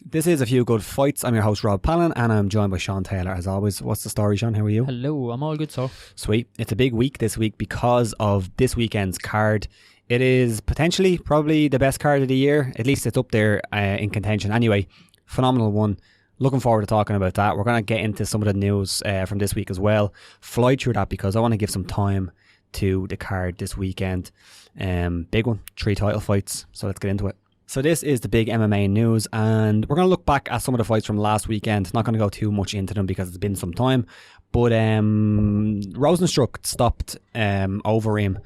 This is A Few Good Fights. I'm your host, Rob Palin, and I'm joined by Sean Taylor, as always. What's the story, Sean? How are you? Hello, I'm all good, sir. Sweet. It's a big week this week because of this weekend's card. It is potentially probably the best card of the year. At least it's up there in contention. Anyway, phenomenal one. Looking forward to talking about that. We're going to get into some of the news from this week as well. Fly through that because I want to give some time to the card this weekend. Big one. 3 title fights. So let's get into it. So this is the big MMA news, and we're going to look back at some of the fights from last weekend. Not going to go too much into them because it's been some time. But Rosenstruck stopped Overeem.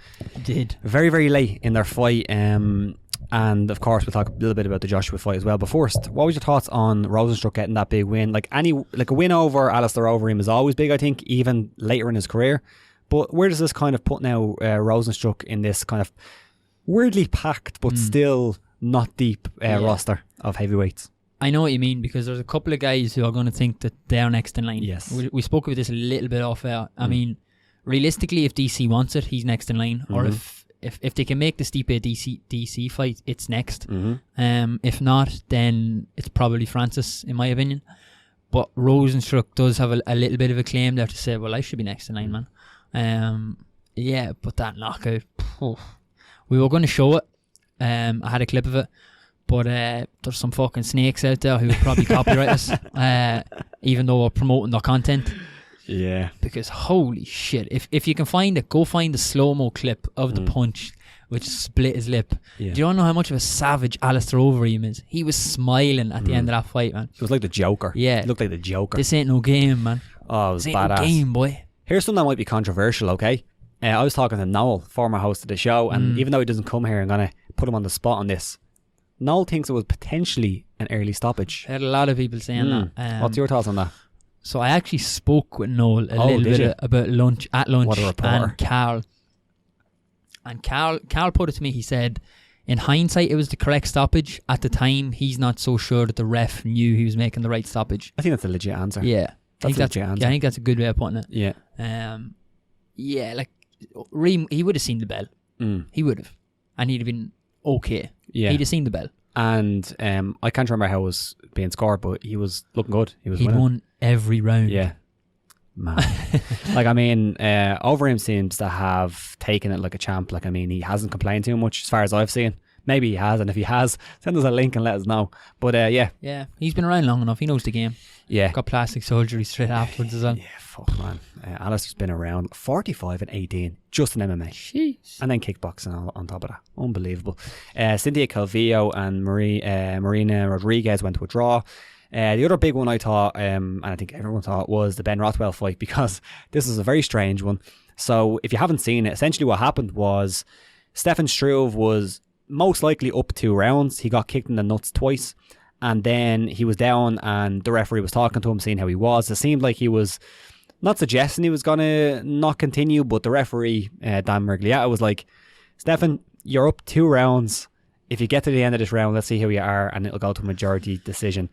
Did. Very, very late in their fight. And of course, we'll talk a little bit about the Joshua fight as well. But first, what was your thoughts on Rosenstruck getting that big win? Like a win over Alistair Overeem is always big, I think, even later in his career. But where does this kind of put now Rosenstruck in this kind of weirdly packed but still not deep roster of heavyweights? I know what you mean, because there's a couple of guys who are going to think that they're next in line. Yes. We spoke about this a little bit off air. I mean, realistically, if DC wants it, he's next in line. Or if they can make the Stipe DC fight, it's next. If not, then it's probably Francis, in my opinion. But Rosenstruck does have a little bit of a claim there to say, well, I should be next in line, man. Yeah, but that knockout, we were going to show it. I had a clip of it, but there's some fucking snakes out there who would probably copyright us, even though we're promoting their content. Yeah. Because holy shit, if you can find it, go find the slow-mo clip of the punch which split his lip. Yeah. Do you know how much of a savage Alistair Overeem is? He was smiling at the end of that fight, man. It was like the Joker. Yeah. It looked like the Joker. This ain't no game, man. Oh, it was this badass. Ain't no game, boy. Here's something that might be controversial, okay? I was talking to Noel, former host of the show, and even though he doesn't come here, I'm going to put him on the spot on this. Noel thinks it was potentially an early stoppage. I heard a lot of people saying that. What's your thoughts on that? So I actually spoke with Noel a little bit about lunch, What a reporter. and Carl. And Carl put it to me, he said, in hindsight, it was the correct stoppage. At the time, he's not so sure that the ref knew he was making the right stoppage. I think that's a legit answer. Yeah. That's a legit answer. Yeah, I think that's a good way of putting it. Yeah. Yeah, like, Reem, he would have seen the bell. He would have. And he'd have been okay. Yeah. He'd have seen the bell. And I can't remember how it was being scored, but he was looking good. He'd won every round. Yeah. Man. Like, I mean, Overeem seems to have taken it like a champ. Like, I mean, he hasn't complained too much as far as I've seen. Maybe he has, and if he has, send us a link and let us know. But yeah. Yeah, he's been around long enough. He knows the game. Yeah. Got plastic surgery straight afterwards as well. Yeah, fuck, man. Alistair's been around 45 and 18, just in MMA. Jeez. And then kickboxing on top of that. Unbelievable. Cynthia Calvillo and Marina Rodriguez went to a draw. The other big one I thought, and I think everyone thought, was the Ben Rothwell fight, because this is a very strange one. So if you haven't seen it, essentially what happened was Stefan Struve was most likely up 2 rounds. He got kicked in the nuts twice, and then he was down, and the referee was talking to him, seeing how he was. It seemed like he was not suggesting he was going to not continue, but the referee, Dan Mergliata, was like, Stefan, you're up 2 rounds. If you get to the end of this round, let's see how you are, and it'll go to a majority decision.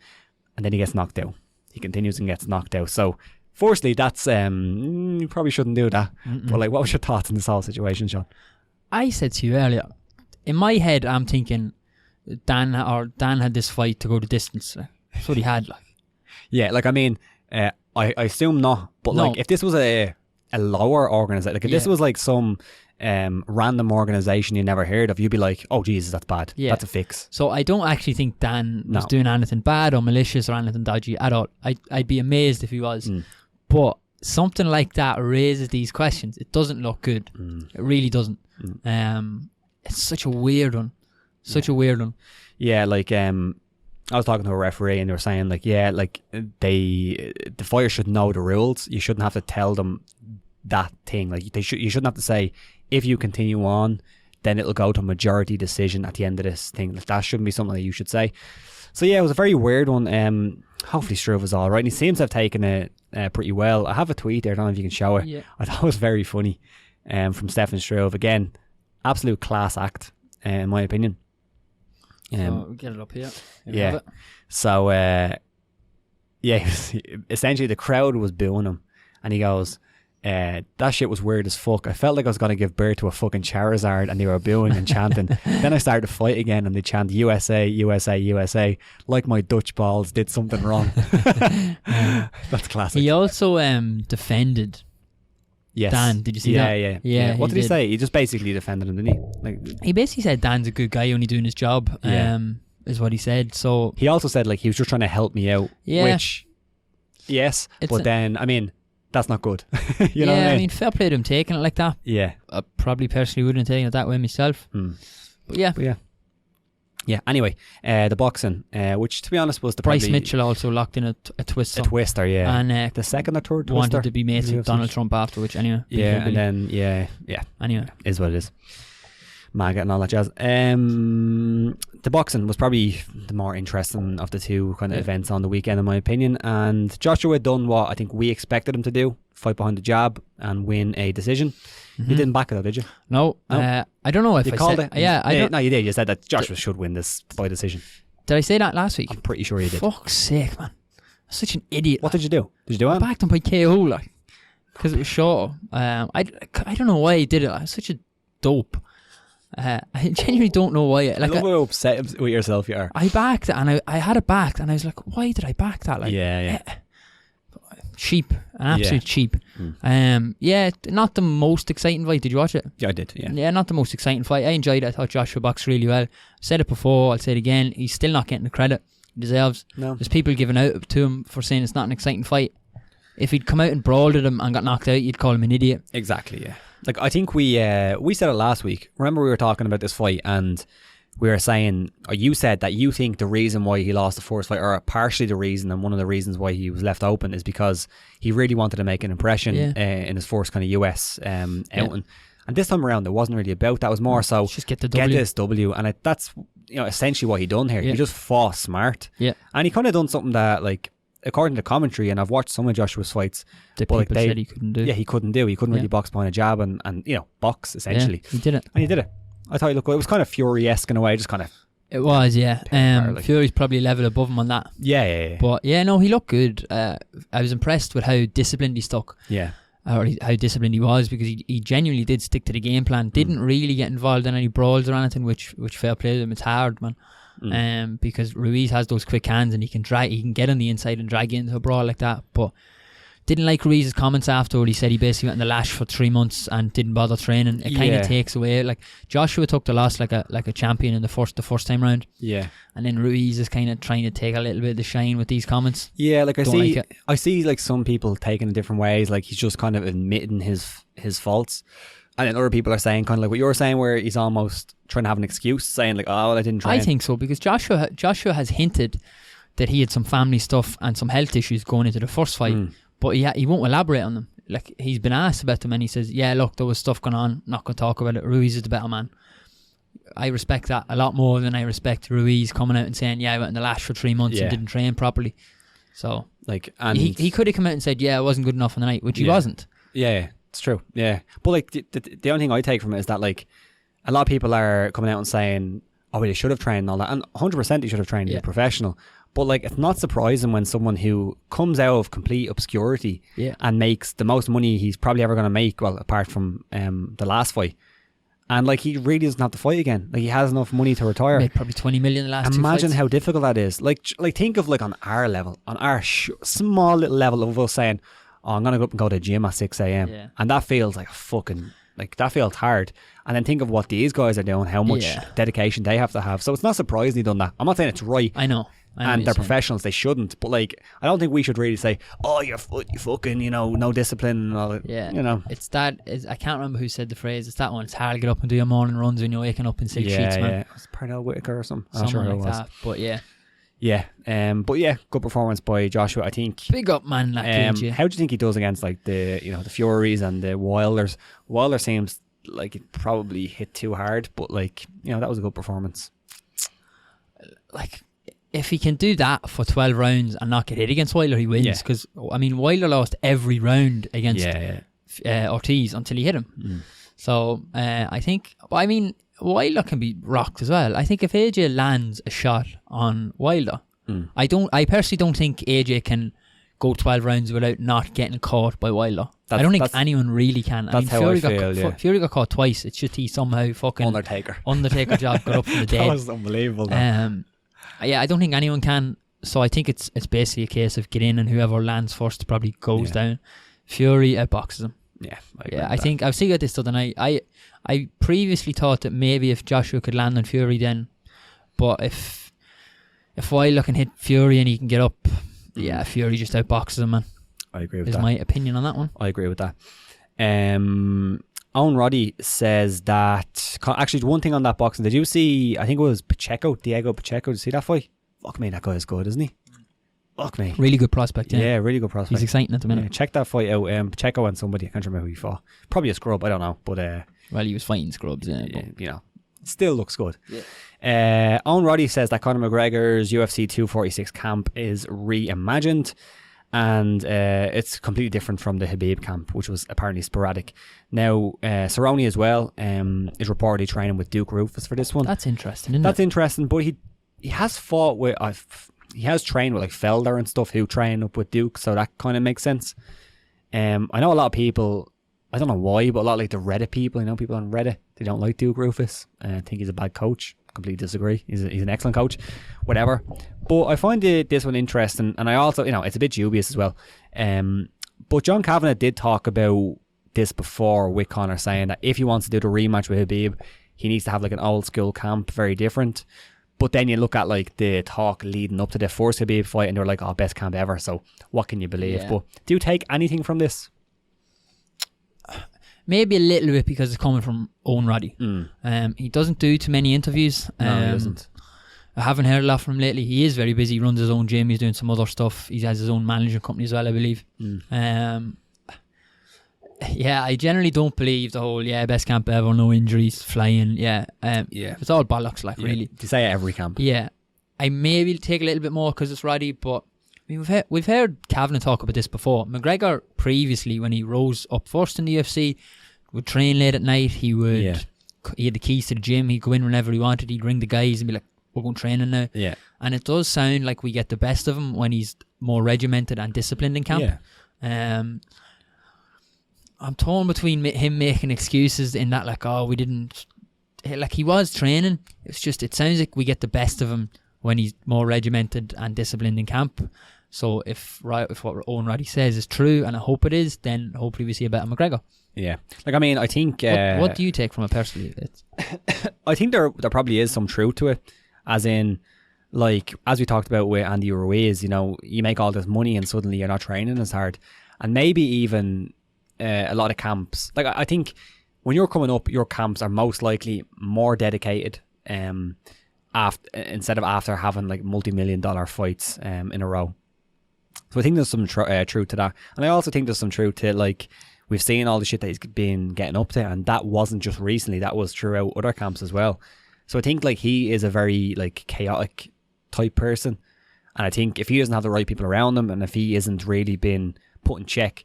And then he gets knocked out. He continues and gets knocked out. So, firstly, that's you probably shouldn't do that. But like, what was your thoughts on this whole situation, Sean? I said to you earlier, in my head, I'm thinking Dan had this fight to go the distance. That's what he had. Like, yeah, like, I mean, I assume not. But no. Like, if this was a lower organization, like if this was like some random organization you never heard of, you'd be like, oh Jesus, that's bad. Yeah. That's a fix. So I don't actually think Dan was doing anything bad or malicious or anything dodgy at all. I'd be amazed if he was. But something like that raises these questions. It doesn't look good. It really doesn't. It's such a weird one. A weird one. Yeah, like I was talking to a referee and they were saying like, yeah, like the fighter should know the rules. You shouldn't have to tell them that thing. Like you shouldn't have to say, if you continue on, then it'll go to a majority decision at the end of this thing. Like, that shouldn't be something that you should say. So yeah, it was a very weird one. Hopefully Struve is all right, and he seems to have taken it pretty well. I have a tweet there, I don't know if you can show it. Yeah. I thought it was very funny from Stefan Struve. Again, absolute class act in my opinion. So we'll get it up here. Yeah. So essentially the crowd was booing him, and he goes, that shit was weird as fuck. I felt like I was going to give birth to a fucking Charizard and they were booing and chanting. Then I started to fight again and they chant USA, USA, USA, like my Dutch balls did something wrong. That's classic. He also defended Dan. Did you see that? Yeah. What did he say? He just basically defended him, didn't he? He basically said Dan's a good guy, only doing his job. Is what he said. So he also said like he was just trying to help me out. Yeah. Which, yes, but then I mean, that's not good. You know what I mean? Fair play to him taking it like that. Yeah. I probably personally wouldn't have taken it that way myself. But yeah. Yeah, anyway, the boxing, which to be honest was the Bryce Mitchell also locked in a twister. A twister, yeah. And the second or third twister. Wanted to be mates with Donald Trump after, which anyway. Yeah, and then, yeah. Anyway. Is what it is. MAGA and all that jazz. The boxing was probably the more interesting of the two kind of events on the weekend, in my opinion. And Joshua done what I think we expected him to do: fight behind the jab and win a decision. You didn't back it, though, did you? No. I don't know if you I called said it. Yeah, I don't. No, you did. You said that Joshua should win this by decision. Did I say that last week? I'm pretty sure you did. Fuck's sake, man! I'm such an idiot. What did you do? Did you do it? I backed him by KO, like, because it was short. I don't know why I did it. I was such a dope. I genuinely don't know why. Like, I love how upset with yourself you are. I backed it and I had it backed and I was like, why did I back that? Like, cheap, an absolute cheap. Not the most exciting fight. Did you watch it? Yeah, I did. Yeah, not the most exciting fight. I enjoyed it. I thought Joshua boxed really well. Said it before, I'll say it again. He's still not getting the credit he deserves. No. There's people giving out to him for saying it's not an exciting fight. If he'd come out and brawled at him and got knocked out, you'd call him an idiot. Exactly, yeah. Like, I think we said it last week. Remember we were talking about this fight and we were saying, or you said that you think the reason why he lost the first fight, or partially the reason and one of the reasons why he was left open, is because he really wanted to make an impression in his first kind of US outing. And this time around, it wasn't really about that. It was more so, just get this W. And that's essentially what he done here. He just fought smart. Yeah. And he kind of done something that, like, according to commentary, and I've watched some of Joshua's fights, people said he couldn't do. Yeah, he couldn't do. He couldn't really box behind a jab and box, essentially. Yeah, he did it. And he did it. I thought he looked good. It was kind of Fury-esque in a way, just kind of... It was, yeah. Fury's probably a level above him on that. Yeah. But, yeah, no, he looked good. I was impressed with how disciplined he stuck. Yeah. Or how disciplined he was, because he genuinely did stick to the game plan. Didn't really get involved in any brawls or anything, which fair play to him. It's hard, man. Because Ruiz has those quick hands and he can get on the inside and drag you into a brawl like that. But didn't like Ruiz's comments afterward. He said he basically went in the lash for 3 months and didn't bother training. It kind of takes away. Like, Joshua took the loss like a champion in the first time round. Yeah. And then Ruiz is kind of trying to take a little bit of the shine with these comments. Yeah, like I see like some people taking it different ways. Like, he's just kind of admitting his faults. And then other people are saying kind of like what you were saying, where he's almost trying to have an excuse, saying like, oh, well, I didn't train. I think so, because Joshua has hinted that he had some family stuff and some health issues going into the first fight, but he won't elaborate on them. Like, he's been asked about them and he says, yeah, look, there was stuff going on, not going to talk about it. Ruiz is the better man. I respect that a lot more than I respect Ruiz coming out and saying, yeah, I went in the lash for 3 months and didn't train properly. So, like, and he could have come out and said, yeah, I wasn't good enough on the night, which he wasn't. Yeah. It's true, yeah. But like the only thing I take from it is that, like, a lot of people are coming out and saying, oh, well, he should have trained and all that, and 100% he should have trained. He's a professional. But like, it's not surprising when someone who comes out of complete obscurity and makes the most money he's probably ever going to make, well, apart from the last fight, and like, he really doesn't have to fight again. Like, he has enough money to retire. Made probably 20 million in the last 2 fights. Imagine how difficult that is. Like think of, like, on our level, on our small little level of us saying, oh, I'm going to go up and go to the gym at 6 a.m. Yeah. And that feels like a fucking, like, that feels hard. And then think of what these guys are doing, how much dedication they have to have. So it's not surprising they've done that. I'm not saying it's right. I know and they're professionals, they shouldn't. But like, I don't think we should really say, oh, you fucking, no discipline and all that. Yeah. It's that, I can't remember who said the phrase. It's that one. It's hard to get up and do your morning runs when you're waking up in 6 sheets, man. Yeah, it's Parnell Whitaker or something. I'm something not sure like who it was. That. But yeah. Yeah, but yeah, good performance by Joshua, I think. Big up, man. How do you think he does against, like, the the Furies and the Wilders? Wilder seems like it probably hit too hard, but like, that was a good performance. Like, if he can do that for 12 rounds and not get hit against Wilder, he wins. Because I mean, Wilder lost every round against Ortiz until he hit him. So I think, I mean, Wilder can be rocked as well. I think if AJ lands a shot on Wilder, I personally don't think AJ can go 12 rounds without not getting caught by Wilder. I don't think anyone really can. That's how I feel, Fury got caught twice. It's just he somehow fucking Undertaker job got up from the dead. That was unbelievable. Yeah, I don't think anyone can. So I think it's basically a case of get in, and whoever lands first probably goes down. Fury outboxes him. Yeah, I think I was thinking about this the other night. I previously thought that maybe if Joshua could land on Fury then, but if Wilder can hit Fury and he can get up, Fury just outboxes him, man. I agree with that. Is my opinion on that one. I agree with that. Owen Roddy says that, actually one thing on that boxing, did you see, I think it was Diego Pacheco, did you see that fight? Fuck me, that guy is good, isn't he? Fuck me. Really good prospect, yeah. Yeah, really good prospect. He's exciting at the minute. Yeah, check that fight out. Pacheco and somebody, I can't remember who he fought. Probably a scrub, I don't know. But well, he was fighting scrubs, you know, still looks good. Yeah. Owen Roddy says that Conor McGregor's UFC 246 camp is reimagined, and it's completely different from the Khabib camp, which was apparently sporadic. Now, Cerrone as well is reportedly training with Duke Roufus for this one. That's interesting, isn't it? That's interesting, but he has fought with... he has trained with like Felder and stuff who train up with Duke, so that kind of makes sense. I know a lot of people, I don't know why, but a lot of like the Reddit people, you know, people on Reddit, they don't like Duke Roufus. I think he's a bad coach. Completely disagree. He's an excellent coach. Whatever. But I find this one interesting, and I also, you know, it's a bit dubious as well. But John Kavanagh did talk about this before with Conor, saying that if he wants to do the rematch with Khabib, he needs to have like an old school camp, very different. But then you look at like the talk leading up to the first Khabib fight, and they're like, "Oh, best camp ever." So what can you believe? Yeah. But do you take anything from this? Maybe a little bit, because it's coming from Owen Roddy. He doesn't do too many interviews. No, he doesn't. I haven't heard a lot from him lately. He is very busy. He runs his own gym. He's doing some other stuff. He has his own management company as well, I believe. Yeah, I generally don't believe the whole best camp ever, no injuries, flying. It's all bollocks, like, really. You say it every camp. Yeah, I maybe take a little bit more because it's Roddy, but I mean, we've heard Kavanagh talk about this before. McGregor previously, when he rose up first in the UFC, would train late at night. He had the keys to the gym. He'd go in whenever he wanted. He'd ring the guys and be like, "We're going training now." Yeah, and it does sound like we get the best of him when he's more regimented and disciplined in camp. Yeah. I'm torn between him making excuses in that, like, oh, we didn't, like, he was training. It's just, it sounds like we get the best of him when he's more regimented and disciplined in camp. So if what Owen Roddy says is true, and I hope it is, then hopefully we see a better McGregor. Yeah, like, I mean, I think what do you take from it personally? I think there probably is some truth to it, as in, like, as we talked about with Andy Ruiz, you know, you make all this money and suddenly you're not training as hard, and maybe even a lot of camps, like, I think when you're coming up, your camps are most likely more dedicated instead of after having like multi-million-dollar fights in a row. So I think there's some truth to that, and I also think there's some truth to, like, we've seen all the shit that he's been getting up to, and that wasn't just recently, that was throughout other camps as well. So I think, like, he is a very, like, chaotic type person, and I think if he doesn't have the right people around him, and if he isn't really been put in check,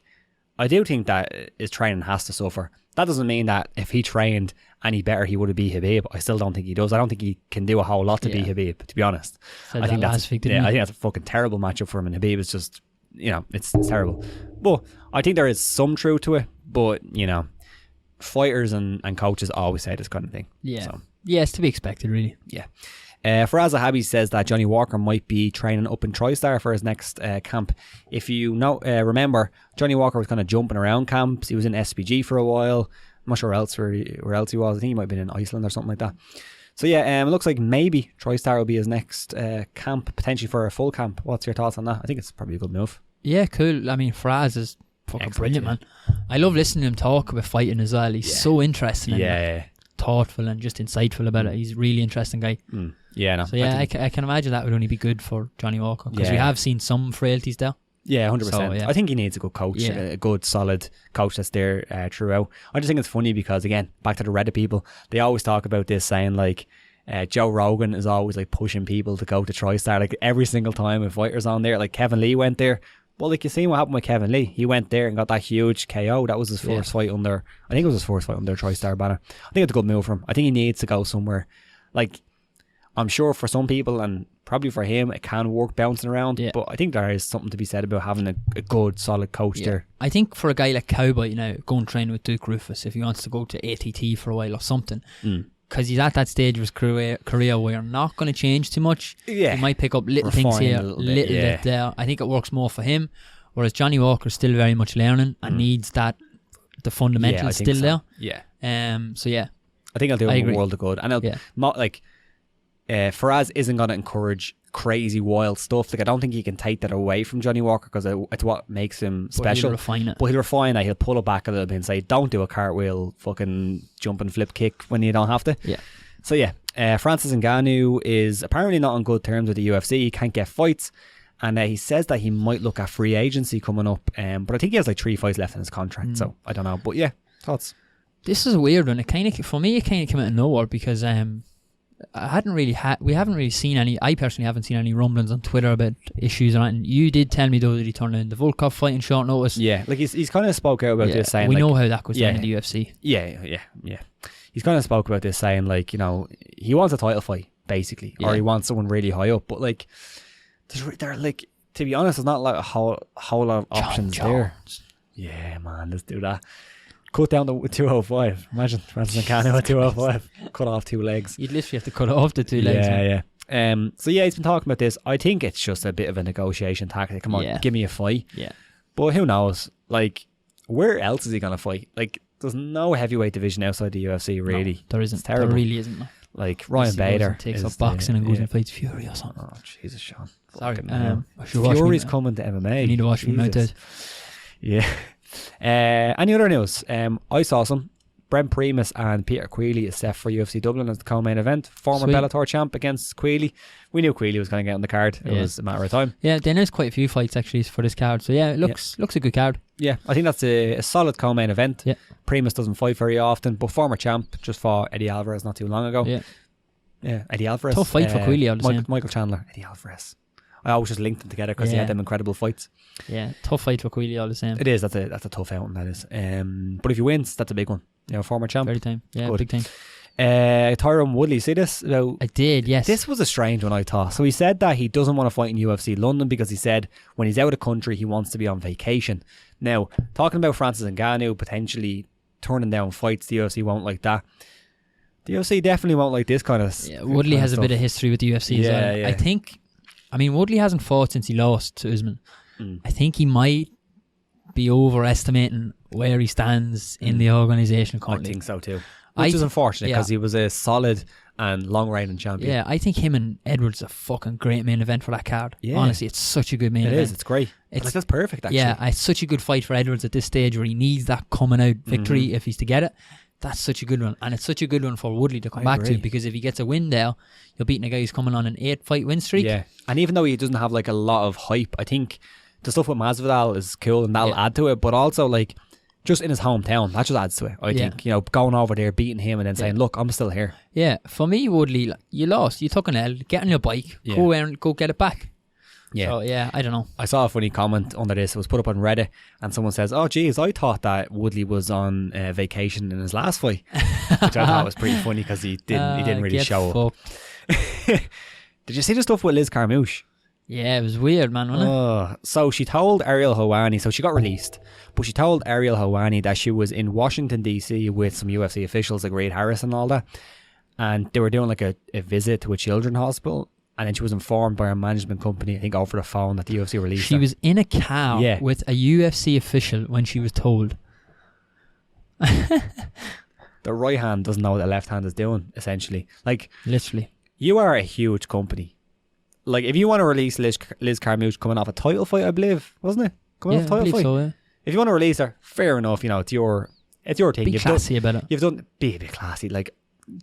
I do think that his training has to suffer. That doesn't mean that if he trained any better, he would be Khabib. I still don't think he does. I don't think he can do a whole lot to be Khabib, to be honest. I think that's a fucking terrible matchup for him, and Khabib is just, you know, it's terrible. But I think there is some truth to it. But, you know, fighters and coaches always say this kind of thing. Yeah. So. Yeah, it's to be expected, really. Yeah. Faraz Zahabi says that Johnny Walker might be training up in TriStar for his next camp. If you remember, Johnny Walker was kind of jumping around camps. He was in SPG for a while. I'm not sure where else he was. I think he might have been in Iceland or something like that. So yeah, it looks like maybe TriStar will be his next camp, potentially for a full camp. What's your thoughts on that? I think it's probably a good move. Yeah, cool. I mean, Faraz is fucking brilliant, man. I love listening to him talk about fighting as well. He's so interesting. And thoughtful and just insightful about it. He's a really interesting guy. Yeah, no. So yeah, I can imagine that would only be good for Johnny Walker, because we have seen some frailties there. Yeah, 100%. So, I think he needs a good coach, a good solid coach that's there throughout. I just think it's funny because, again, back to the Reddit people, they always talk about this, saying like Joe Rogan is always like pushing people to go to TriStar, like every single time a fighter's on there. Like Kevin Lee went there. Well, like, you seen what happened with Kevin Lee. He went there and got that huge KO. That was his first fight under, I think it was his first fight under TriStar banner. I think it's a good move for him. I think he needs to go somewhere. Like, I'm sure for some people, and probably for him, it can work bouncing around. Yeah. But I think there is something to be said about having a good, solid coach there. I think for a guy like Cowboy, go and train with Duke Rufus if he wants to go to ATT for a while or something. Because he's at that stage of his career where you're not going to change too much. Yeah. He might pick up little things here, little bit there. I think it works more for him. Whereas Johnny Walker's still very much learning and needs the fundamentals still there. Yeah. So yeah. I think I'll do him a world of good. And not like Faraz isn't going to encourage crazy wild stuff. Like I don't think he can take that away from Johnny Walker because it's what makes him special. But he'll refine it. He'll pull it back a little bit and say, don't do a cartwheel, fucking jump and flip kick when you don't have to. Yeah. So yeah, Francis Ngannou is apparently not on good terms with the UFC. He can't get fights. And he says that he might look at free agency coming up. But I think he has like 3 fights left in his contract. So I don't know. But yeah, thoughts? This is a weird one. For me, it kind of came out of nowhere because we haven't really seen any. I personally haven't seen any rumblings on Twitter about issues or anything. You did tell me though that he turned in the Volkov fight in short notice. Yeah, like he's kind of spoke out about this, saying we know how that goes down in the UFC. Yeah. He's kind of spoke about this, saying like he wants a title fight basically, or he wants someone really high up. But like, they're like, to be honest, there's not like a whole lot of options there. Yeah, man, let's do that. Cut down to 205. Imagine Francis Ngannou at 205. Cut off 2 legs. You'd literally have to cut off the 2 legs. Yeah. So yeah, he's been talking about this. I think it's just a bit of a negotiation tactic. Come on, give me a fight. Yeah. But who knows? Like, where else is he gonna fight? Like, there's no heavyweight division outside the UFC, really. No, there isn't. It's terrible. There really isn't. Like Ryan Bader takes up boxing and goes and fights Fury or something. Oh Jesus, Sean. Sorry. Fury's coming to MMA. You need to watch me out. Yeah. Any other news? I saw some. Brent Primus and Peter Queally is set for UFC Dublin as the co-main event. Former Bellator champ against Queally. We knew Queally was going to get on the card. It was a matter of time. Yeah, then there's quite a few fights actually for this card. So yeah, it looks a good card. Yeah, I think that's a solid co-main event. Yeah. Primus doesn't fight very often, but former champ just fought Eddie Alvarez not too long ago. Yeah, Eddie Alvarez. Tough fight for Queally. Michael Chandler, Eddie Alvarez. I always just linked them together because he had them incredible fights. Yeah, tough fight for Queally all the same. It is. That's a tough outing, that is. But if he wins, that's a big one. Former champ. Very time. Yeah, good. Big time. Tyrone Woodley, see this? I did, yes. This was a strange one, I thought. So he said that he doesn't want to fight in UFC London because he said when he's out of country, he wants to be on vacation. Now, talking about Francis Ngannou potentially turning down fights, the UFC won't like that. The UFC definitely won't like this kind of Woodley has a bit of history with the UFC as well. Yeah. Woodley hasn't fought since he lost to Usman. I think he might be overestimating where he stands in the organisation currently. I think so too. Which is unfortunate because he was a solid and long-reigning champion. Yeah, I think him and Edwards are a fucking great main event for that card. Yeah. Honestly, it's such a good main event. It is, it's great. That's perfect actually. Yeah, it's such a good fight for Edwards at this stage where he needs that coming out victory if he's to get it. That's such a good one. And it's such a good one for Woodley to come back to, because if he gets a win there, you're beating a guy who's coming on an 8-fight win streak. Yeah. And even though he doesn't have like a lot of hype, I think the stuff with Masvidal is cool and that'll add to it. But also like just in his hometown, that just adds to it. I think, going over there, beating him and then saying, look, I'm still here. Yeah. For me, Woodley, you lost. You took an L. Get on your bike. Go out and go get it back. Yeah. So, I don't know. I saw a funny comment under this. It was put up on Reddit and someone says, oh geez, I thought that Woodley was on vacation in his last fight, which I thought was pretty funny because he didn't really show up. Did you see the stuff with Liz Carmouche? Yeah, it was weird, man, wasn't it? So she told Ariel Helwani, so she got released, but she told Ariel Helwani that she was in Washington DC with some UFC officials like Reed Harris and all that, and they were doing like a visit to a children's hospital. And then she was informed by her management company, I think over the phone, that the UFC released her. She was in a car with a UFC official when she was told. The right hand doesn't know what the left hand is doing, essentially. Like, literally. You are a huge company. Like, if you want to release Liz Carmouche coming off a title fight, I believe, wasn't it? Coming off a title fight. So, yeah. If you want to release her, fair enough, it's your thing. Be classy about it. Be a bit classy. Like,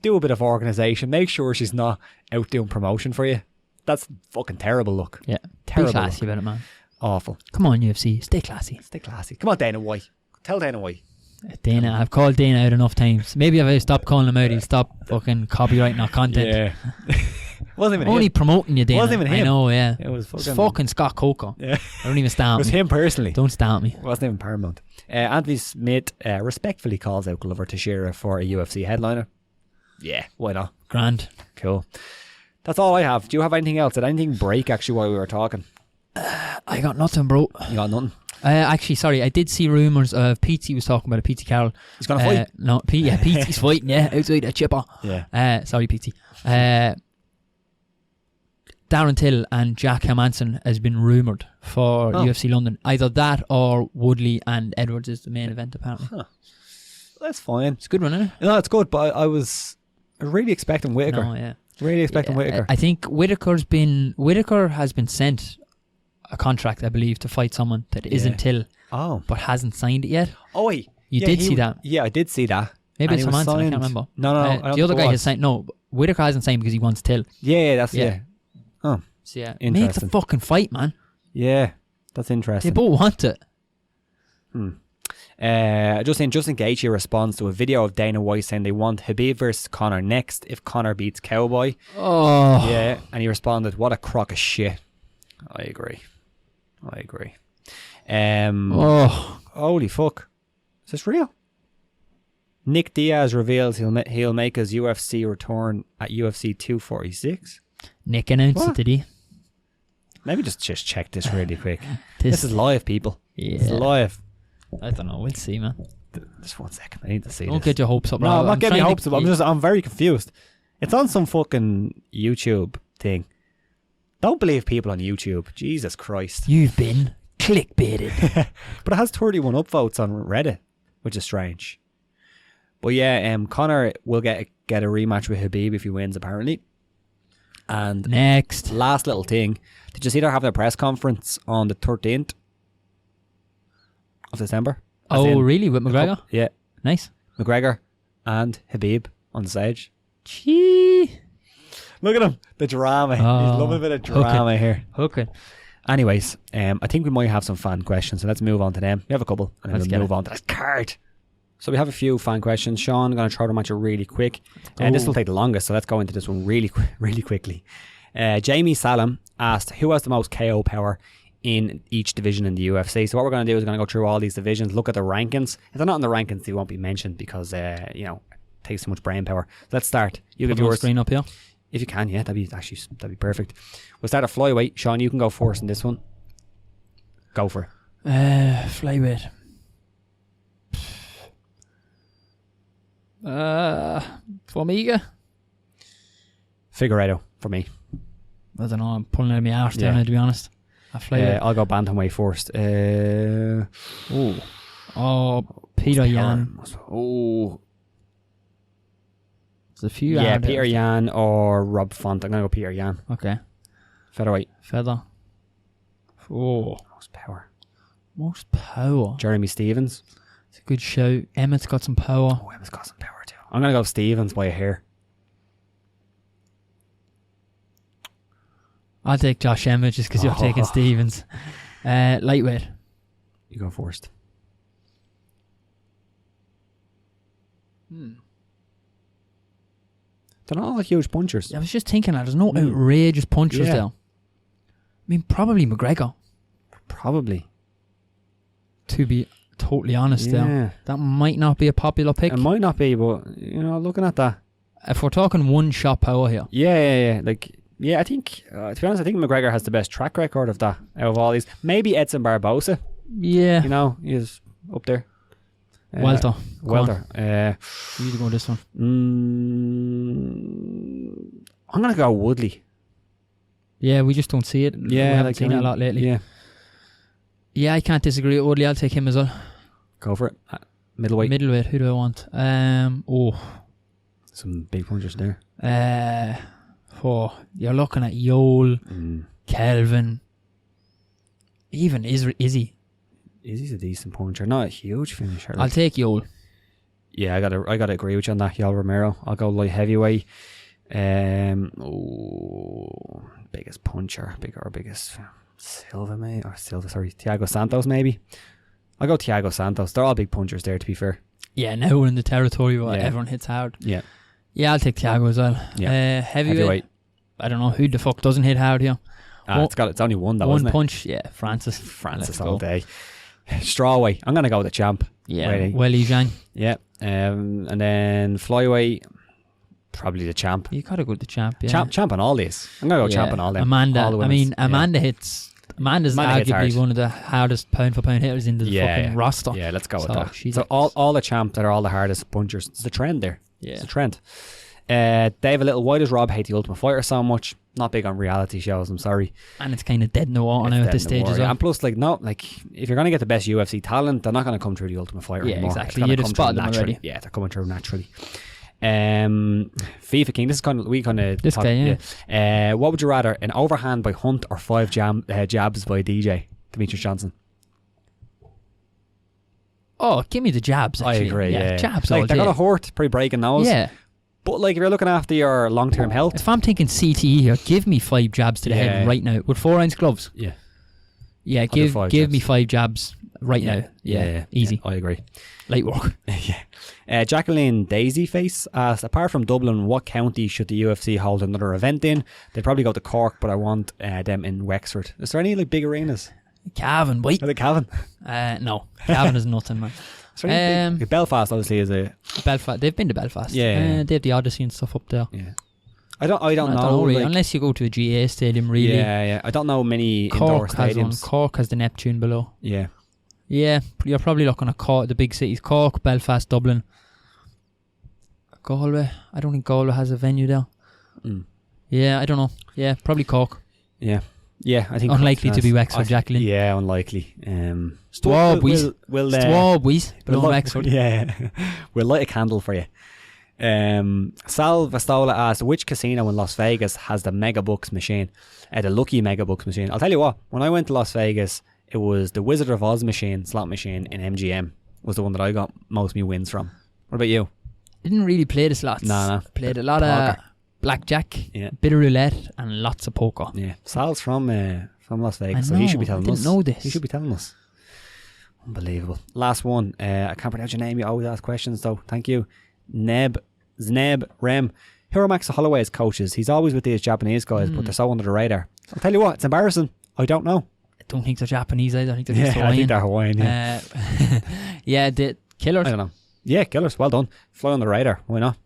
do a bit of organisation. Make sure she's not out doing promotion for you. That's fucking terrible look. Yeah. Terrible. Be classy about it, man. Awful. Come on, UFC. Stay classy. Stay classy. Come on, Dana White. Tell Dana White. Dana, I've called Dana out enough times. Maybe if I stop calling him out, he'll stop fucking copyrighting our content. Yeah. Wasn't even only him. Promoting you, Dana. Wasn't even him. I know, yeah. It was fucking Scott Coker. Yeah. I don't even stamp me. It was him personally. Don't stamp me. It wasn't even Paramount. Anthony Smith respectfully calls out Glover Teixeira for a UFC headliner. Yeah, why not? Grand. Cool. That's all I have. Do you have anything else? Did anything break actually while we were talking? I got nothing, bro. You got nothing? Actually, sorry, I did see rumours of Pete was talking about it. Pete Carroll. He's going to fight? No, Pete's fighting, yeah, outside a chipper. Yeah. Sorry, Pete. Darren Till and Jack Hermanson has been rumoured for UFC London. Either that or Woodley and Edwards is the main event, apparently. Huh. That's fine. It's a good one, isn't it? No, it's good, but I was really expecting Whittaker. No, yeah. Really expecting Whittaker. I think Whittaker has been sent a contract, I believe, to fight someone that isn't Till, but hasn't signed it yet. Oh, wait. You did see that? Yeah, I did see that. Maybe it's Hermanson, I can't remember. No. The other guy has signed. No, Whittaker hasn't signed because he wants Till. Yeah, that's it. Oh, so yeah, interesting. make the fucking fight, man. Yeah, that's interesting. They both want it. Just saying, Justin Gaethje responds to a video of Dana White saying they want Khabib versus Conor next if Conor beats Cowboy. Oh, yeah, and he responded, "What a crock of shit." I agree. Holy fuck, is this real? Nick Diaz reveals he'll make his UFC return at UFC 246. Nick announced it, did he? Maybe just check this really quick. This is live, people. Yeah. It's live. I don't know. We'll see, man. Just 1 second. I need to see Don't this. get your hopes up. No, I'm not getting your hopes up. I'm very confused. It's on some fucking YouTube thing. Don't believe people on YouTube. Jesus Christ. You've been clickbaited. But it has 31 upvotes on Reddit, which is strange. But yeah, Conor will get a rematch with Khabib if he wins, apparently. And next, last little thing. Did you see they're having a press conference on the 13th of December? Oh, really? With McGregor? Yeah. Nice. McGregor and Khabib on the stage. Gee. Look at him. The drama. He's loving a bit of drama here. Hooking. Anyways, I think we might have some fan questions, so let's move on to them. We have a couple, and then we'll move on to that card. So we have a few fan questions. Sean, I'm going to throw them at you really quick. And this will take the longest, so let's go into this one really quickly. Jamie Salam asked, who has the most KO power in each division in the UFC? So what we're going to do is we're going to go through all these divisions, look at the rankings. If they're not in the rankings, they won't be mentioned because, it takes so much brain power. Let's start. You give yours. Screen up here. If you can, yeah, that'd be perfect. We'll start at flyweight. Sean, you can go first in this one. Go for it. Flyweight. Formiga. Figueiredo for me. I don't know. I'm pulling out of my arse there now, to be honest. I'll go bantamweight first. Peter Yan. There's a few. Yeah, Peter Yan or Rob Font. I'm gonna go Peter Yan. Okay. Featherweight. Feather. Most power. Jeremy Stevens. It's a good show. Emmett's got some power. Oh, Emmett's got some power too. I'm gonna go Stevens by a hair. I'll take Josh Emmett just because you're taking Stevens. Lightweight. You go first. They're not all huge punchers. I was just thinking that. There's no outrageous punchers there. I mean, probably McGregor. Probably. To be totally honest there. That might not be a popular pick. It might not be, but, looking at that. If we're talking one-shot power here. Yeah. I think, to be honest, I think McGregor has the best track record of that out of all these. Maybe Edson Barbosa. Yeah. He's up there. Welter. You need to go this one. I'm going to go Woodley. Yeah, we just don't see it. Yeah, we haven't seen it a lot lately. Yeah, I can't disagree with Woodley. I'll take him as well. Go for it. Middleweight. Who do I want? Some big punchers there. You're looking at Yole, Kelvin, even Izzy. Izzy's a decent puncher, not a huge finisher. I'll take Yole. Yeah, I gotta agree with you on that. Yole Romero. I'll go light heavyweight. Biggest puncher, biggest Thiago Santos maybe. I'll go Thiago Santos. They're all big punchers there, to be fair. Yeah, now we're in the territory where everyone hits hard. Yeah, I'll take Thiago as well. Yeah. Heavyweight. I don't know who the fuck doesn't hit hard here. It's only one though, isn't it? One punch, yeah. Francis all day. Strawweight. I'm gonna go with the champ. Yeah, Weili Zhang. Yeah. And then flyweight. Probably the champ. You gotta go with the champ. Yeah. Champ on all these. I'm gonna go champ on all them. Amanda. All the I mean, women's. Amanda hits. Amanda's Amanda hits arguably hard. one of the hardest pound for pound hitters in the fucking roster. Yeah, let's go with So that. she's So all the champ that are all the hardest punchers. It's a trend there. Yeah. It's a trend. Dave, a little, why does Rob hate the Ultimate Fighter so much? Not big on reality shows, I'm sorry. And it's kind of dead in the water now at this stage as well. And plus, like, no, like, if you're going to get the best UFC talent, they're not going to come through the Ultimate Fighter Yeah, anymore. exactly. It's You'd gonna have come spotted through them naturally. already. Yeah, they're coming through naturally. FIFA King, this is kind of, we kind of... This guy, yeah. What would you rather, an overhand by Hunt or 5 jabs by DJ, Demetrius Johnson? Oh, give me the jabs, I actually. agree, yeah. Jabs Like, all they're day. going to hurt, probably breaking those. Yeah. But, like, if you're looking after your long-term health... If I'm thinking CTE here, give me 5 jabs to the head right now. With 4 ounce gloves. Yeah. Yeah, do 5 give jabs. me 5 jabs right now. Yeah. Easy. I agree. Light work. Jacqueline Daisyface asked, apart from Dublin, what county should the UFC hold another event in? They'd probably go to Cork, but I want them in Wexford. Is there any like big arenas? Cavan, wait. Are they Cavan? No. Cavan is nothing, man. Is there any big? Belfast obviously is a... Belfast. They've been to Belfast. Yeah. They have the Odyssey and stuff up there. Yeah. I don't know. Really. Like, Unless you go to a GA stadium, really. Yeah. I don't know many indoor Cork has one. stadiums. Cork has the Neptune below. Yeah. Yeah, you're probably looking at Cork, the big cities. Cork, Belfast, Dublin. Galway. I don't think Galway has a venue there. Yeah, I don't know. Yeah, probably Cork. Yeah, I think unlikely to be Wexford, Jacqueline. Yeah, unlikely. Strawberries. Strawberries. Below Wexford. Yeah, we'll light a candle for you. Sal Vastola asked, which casino in Las Vegas has the Megabucks machine? The Lucky Megabucks machine. I'll tell you what, when I went to Las Vegas, it was the Wizard of Oz slot machine in MGM was the one that I got most of my wins from. What about you? Didn't really play the slots. No. Played a lot of blackjack, bit of roulette, and lots of poker. Yeah, Sal's from Las Vegas, so I he know, should be telling I us. didn't know this. He should be telling us. Unbelievable. Last one. I can't pronounce your name. You always ask questions, though. Thank you. Zneb Rem. Who are Max Holloway's coaches? He's always with these Japanese guys, but they're so under the radar. I'll tell you what, it's embarrassing. I don't know. I don't think they're Japanese either. I think they're just Hawaiian. I think they're Hawaiian, yeah. Yeah, the Killers. I don't know. Yeah, Killers. Well done. Fly on the radar. Why not?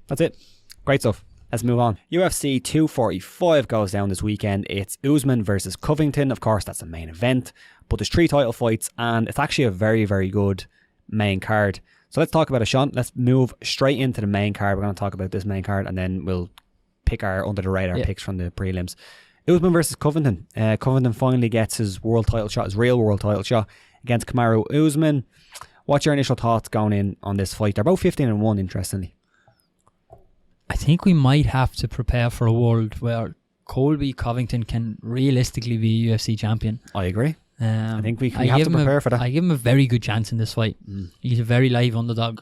That's it. Great stuff. Let's move on. UFC 245 goes down this weekend. It's Usman versus Covington. Of course, that's the main event. But there's 3 title fights, and it's actually a very, very good main card. So let's talk about it, Sean. Let's move straight into the main card. We're going to talk about this main card, and then we'll pick our under the radar picks from the prelims. Usman versus Covington. Covington finally gets his world title shot, his real world title shot against Kamaru Usman. What's your initial thoughts going in on this fight? They're both 15-1, interestingly. I think we might have to prepare for a world where Colby Covington can realistically be a UFC champion. I agree. I think we have to prepare for that. I give him a very good chance in this fight. He's a very live underdog.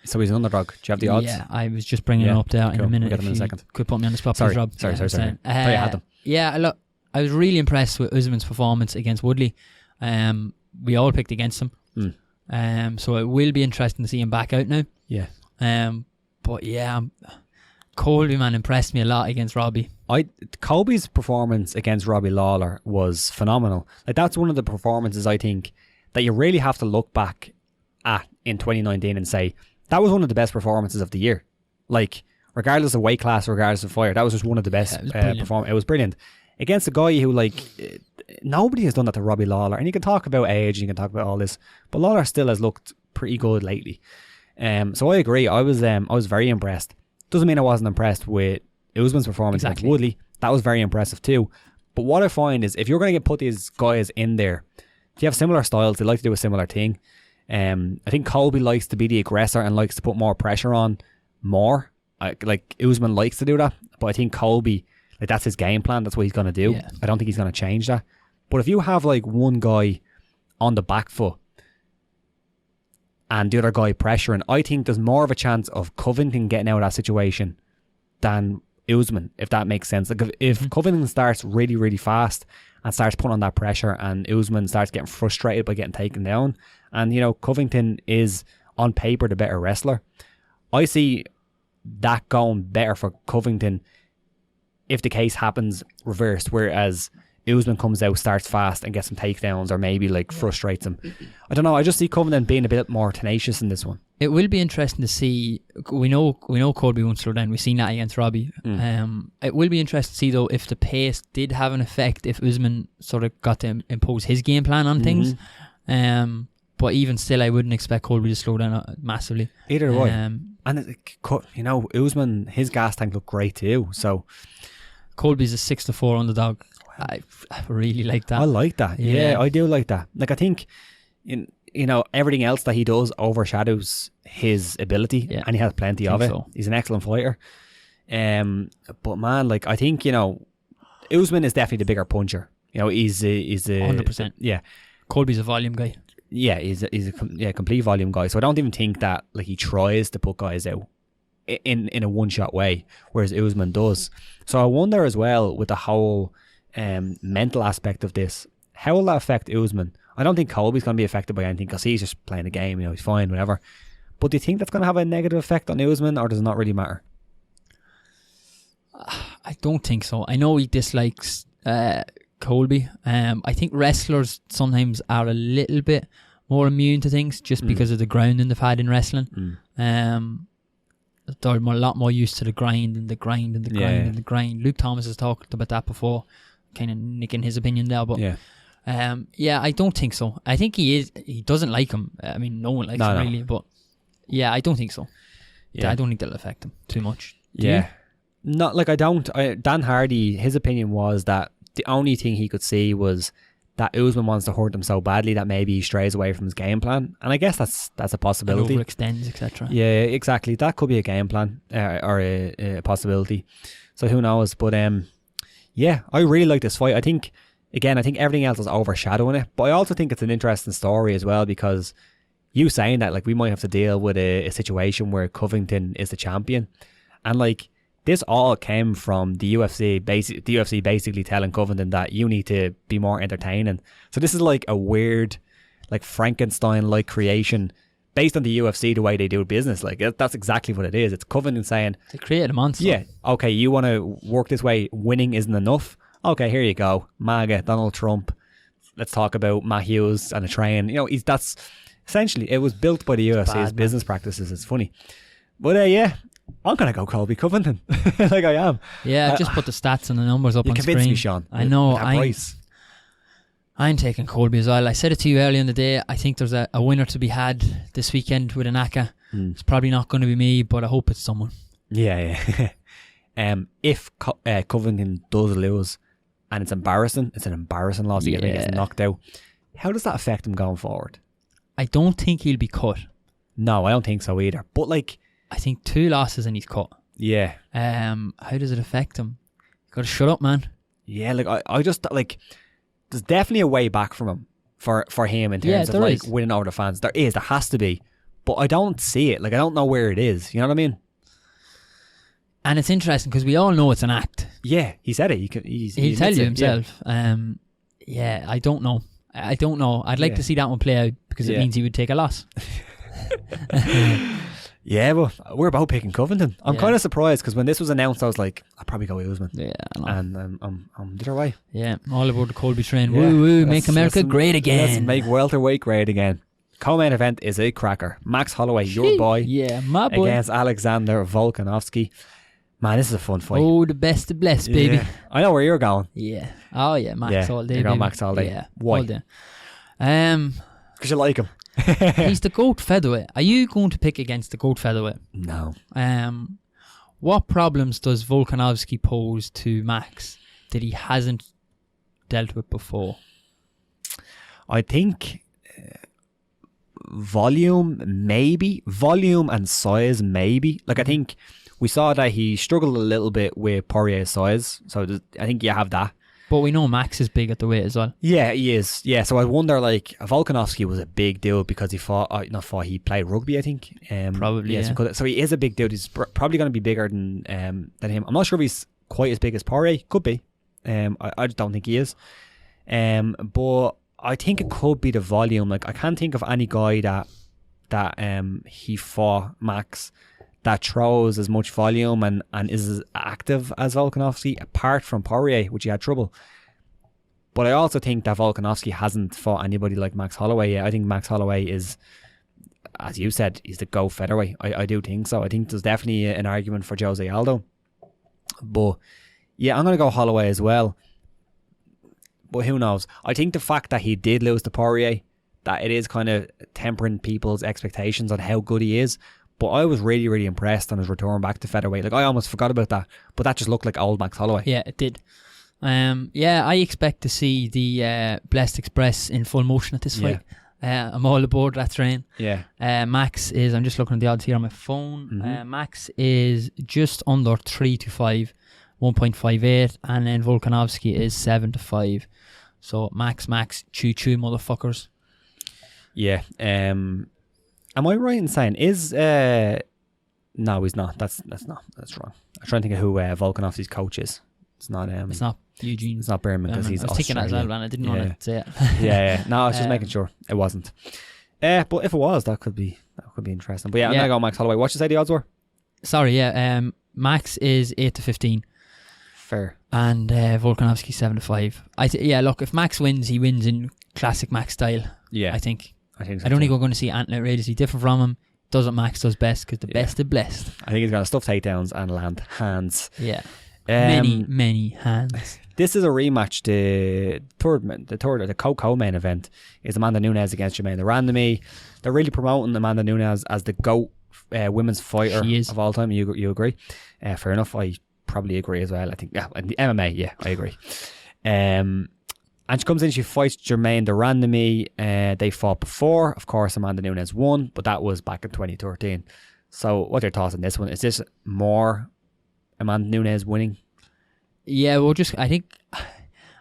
So he's an underdog. Do you have the odds? Yeah, I was just bringing him up there in a minute. We'll get him in a second. Could put me on the spot, Sorry, please, Rob. sorry. Thought you had them. Yeah, look, I was really impressed with Usman's performance against Woodley. We all picked against him. So it will be interesting to see him back out now. Yeah. But yeah, Colby, man, impressed me a lot against Robbie. Colby's performance against Robbie Lawler was phenomenal. Like, that's one of the performances I think that you really have to look back at in 2019 and say that was one of the best performances of the year. Like, regardless of weight class, regardless of fire, that was just one of the best performances. It was brilliant against a guy who, like, nobody has done that to Robbie Lawler. And you can talk about age, and you can talk about all this, but Lawler still has looked pretty good lately. So I agree. I was very impressed. Doesn't mean I wasn't impressed with Usman's performance against Woodley. That was very impressive too. But what I find is, if you're going to put these guys in there, if you have similar styles, they like to do a similar thing. I think Colby likes to be the aggressor and likes to put more pressure on more. Like Usman likes to do that, but I think Colby, like, that's his game plan. That's what he's going to do. Yeah. I don't think he's going to change that. But if you have like one guy on the back foot and the other guy pressuring, I think there's more of a chance of Covington getting out of that situation than Usman, if that makes sense. Like, if Covington starts really, really fast and starts putting on that pressure, and Usman starts getting frustrated by getting taken down, and, you know, Covington is on paper the better wrestler, I see that going better for Covington if the case happens reversed, whereas Usman comes out, starts fast, and gets some takedowns, or maybe like frustrates him. I don't know. I just see Covington being a bit more tenacious in this one. It will be interesting to see. We know Colby won't slow down. We've seen that against Robbie. It will be interesting to see though if the pace did have an effect, if Usman sort of got to impose his game plan on things. But even still, I wouldn't expect Colby to slow down massively. Either way. And Usman, his gas tank looked great too. So Colby's a 6-4 underdog. I really like that. I like that. Yeah, I do like that. Like, I think everything else that he does overshadows his ability, and he has plenty of it. So. He's an excellent fighter. But man, like, I think Usman is definitely the bigger puncher. He's a 100%. Yeah, Colby's a volume guy. Yeah, he's a complete volume guy. So I don't even think that like he tries to put guys out in a one shot way, whereas Usman does. So I wonder as well with the whole mental aspect of this, how will that affect Usman? I don't think Colby's going to be affected by anything because he's just playing the game. He's fine, whatever. But do you think that's going to have a negative effect on Usman, or does it not really matter? I don't think so. I know he dislikes Colby. I think wrestlers sometimes are a little bit more immune to things just because of the grounding they've had in wrestling. They're a lot more used to the grind and the grind and the grind and the grind. Luke Thomas has talked about that before, kind of nicking his opinion there, but I don't think so. I think he doesn't like him. I mean, no one likes him really, but I don't think so. I don't think that'll affect him too much. Not like Dan Hardy, his opinion was that the only thing he could see was that Usman wants to hurt him so badly that maybe he strays away from his game plan, and I guess that's a possibility. And overextends, etc. Yeah, exactly. That could be a game plan or a possibility. So who knows? But I really like this fight. I think everything else is overshadowing it, but I also think it's an interesting story as well, because you saying that, like, we might have to deal with a situation where Covington is the champion, and like, this all came from the UFC. The UFC basically telling Covington that you need to be more entertaining. So this is like a weird, like Frankenstein-like creation based on the UFC, the way they do business. Like, that's exactly what it is. It's Covington saying, they created a monster. Yeah, okay, you want to work this way. Winning isn't enough. Okay, here you go. MAGA, Donald Trump. Let's talk about Matt Hughes and a train. That's essentially, it was built by the UFC's business practices. It's funny. But I'm going to go Colby Covington. Like, I am. Yeah, I just put the stats and the numbers up on screen. You convinced me, Sean. I know. I'm taking Colby as well. I said it to you earlier in the day. I think there's a winner to be had this weekend with an ACA. It's probably not going to be me, but I hope it's someone. Yeah. If Covington does lose, and it's an embarrassing loss, he gets knocked out, how does that affect him going forward? I don't think he'll be cut. No, I don't think so either. But like, I think 2 losses and he's cut. Yeah. How does it affect him? You gotta shut up, man. Yeah, like I just like, there's definitely a way back from him for him in terms of like winning over the fans. There has to be, but I don't see it. Like, I don't know where it is. You know what I mean? And it's interesting because we all know it's an act. Yeah, he said it. He'll tell you himself. Yeah. I don't know. I'd like to see that one play out because it means he would take a loss. Yeah, but we're about picking Covington. I'm kind of surprised because when this was announced, I was like, I'll probably go Usman. Yeah, and I'm the other way. Yeah, all aboard the Colby train. Woo woo, make America great again. Let's make welterweight great again. Co-main event is a cracker. Max Holloway, your boy, my boy, against Alexander Volkanovski. Man, this is a fun fight. Oh, the best of blessed, baby. I know where you're going. Yeah. Oh yeah, Max all day. You're going Max all day. Yeah. Why? All day. Because you like him. He's the GOAT featherweight. Are you going to pick against the GOAT featherweight? No. What problems does Volkanovski pose to Max that he hasn't dealt with before? I think volume, maybe. Volume and size, maybe. Like, I think we saw that he struggled a little bit with Poirier's size. So I think you have that. But we know Max is big at the weight as well. Yeah, he is. Yeah, so I wonder, like, Volkanovski was a big deal because he he played rugby, I think. Probably, yeah. So he is a big dude. He's probably going to be bigger than him. I'm not sure if he's quite as big as Poirier. Could be. I just don't think he is. But I think it could be the volume. Like, I can't think of any guy that he fought, Max, that throws as much volume and is as active as Volkanovski, apart from Poirier, which he had trouble. But I also think that Volkanovski hasn't fought anybody like Max Holloway yet. I think Max Holloway is, as you said, he's the GOAT featherweight. I do think so. I think there's definitely an argument for Jose Aldo. But yeah, I'm going to go Holloway as well. But who knows? I think the fact that he did lose to Poirier, that it is kind of tempering people's expectations on how good he is. But I was really, really impressed on his return back to featherweight. Like, I almost forgot about that. But that just looked like old Max Holloway. Yeah, it did. I expect to see the Blessed Express in full motion at this fight. I'm all aboard that train. Yeah. Max is, I'm just looking at the odds here on my phone. Max is just under 3-5, 1.58, and then Volkanovski is 7-5. So Max, choo-choo, motherfuckers. Yeah. Am I right in saying no, he's not. That's wrong. I'm trying to think of who Volkanovski's coach is. It's not Eugene. It's not Berman because he's I was thinking that as well, man. I didn't want to say it. yeah. No, I was just making sure it wasn't. But if it was, that could be interesting. But yeah, I'm gonna go Max Holloway. What did you say the odds were? Sorry, Max is 8-15. Fair. And Volkanovski 7-5. Look, if Max wins, he wins in classic Max style. Yeah, I think so I don't think we're going to see anything outrageously different from him. Does what Max does best, because the best are blessed. I think he's going to stuff takedowns and land hands. Yeah. Many hands. This is a rematch. The co-main event is Amanda Nunes against Germaine De Randamie. They're really promoting Amanda Nunes as the GOAT women's fighter of all time. You agree? Fair enough. I probably agree as well. I think, in the MMA, I agree. And she comes in, she fights Germaine De Randamie. They fought before. Of course, Amanda Nunes won, but that was back in 2013. So what are your thoughts on this one? Is this more Amanda Nunes winning? Yeah, I think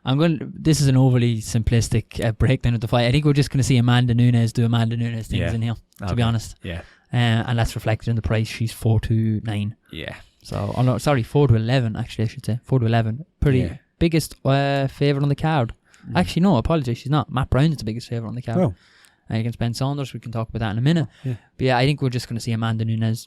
this is an overly simplistic breakdown of the fight. I think we're just going to see Amanda Nunes do Amanda Nunes things in here, to be honest. Yeah. And that's reflected in the price. She's 4-9. Yeah. So, 4-11, actually, I should say. 4-11. Pretty biggest favourite on the card. Actually, no, apologies, she's not. Matt Brown is the biggest favourite on the card. Oh. Against Ben Saunders. We can talk about that in a minute. Yeah. But yeah, I think we're just going to see Amanda Nunes.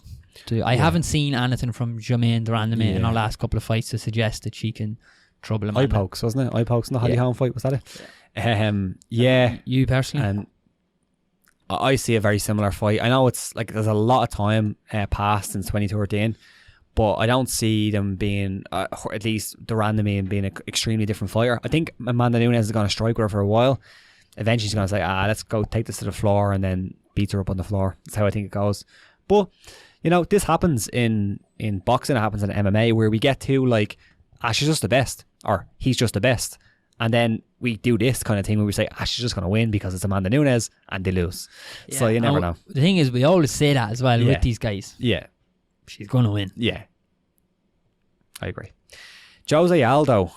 I haven't seen anything from Germaine De Randamie in our last couple of fights to suggest that she can trouble Amanda. Eye pokes, wasn't it? Eye pokes in the Holly Holm fight, was that it? Yeah. You personally? And I see a very similar fight. I know it's like there's a lot of time passed since 2013, but I don't see them being, at least De Randamie being an extremely different fighter. I think Amanda Nunes is going to strike with her for a while. Eventually she's going to say, let's go take this to the floor, and then beats her up on the floor. That's how I think it goes. But, this happens in boxing, it happens in MMA, where we get to like, she's just the best, or he's just the best. And then we do this kind of thing where we say, she's just going to win because it's Amanda Nunes, and they lose. Yeah, so you never know. The thing is, we always say that as well with these guys. Yeah. She's going to win. Yeah. I agree. Jose Aldo,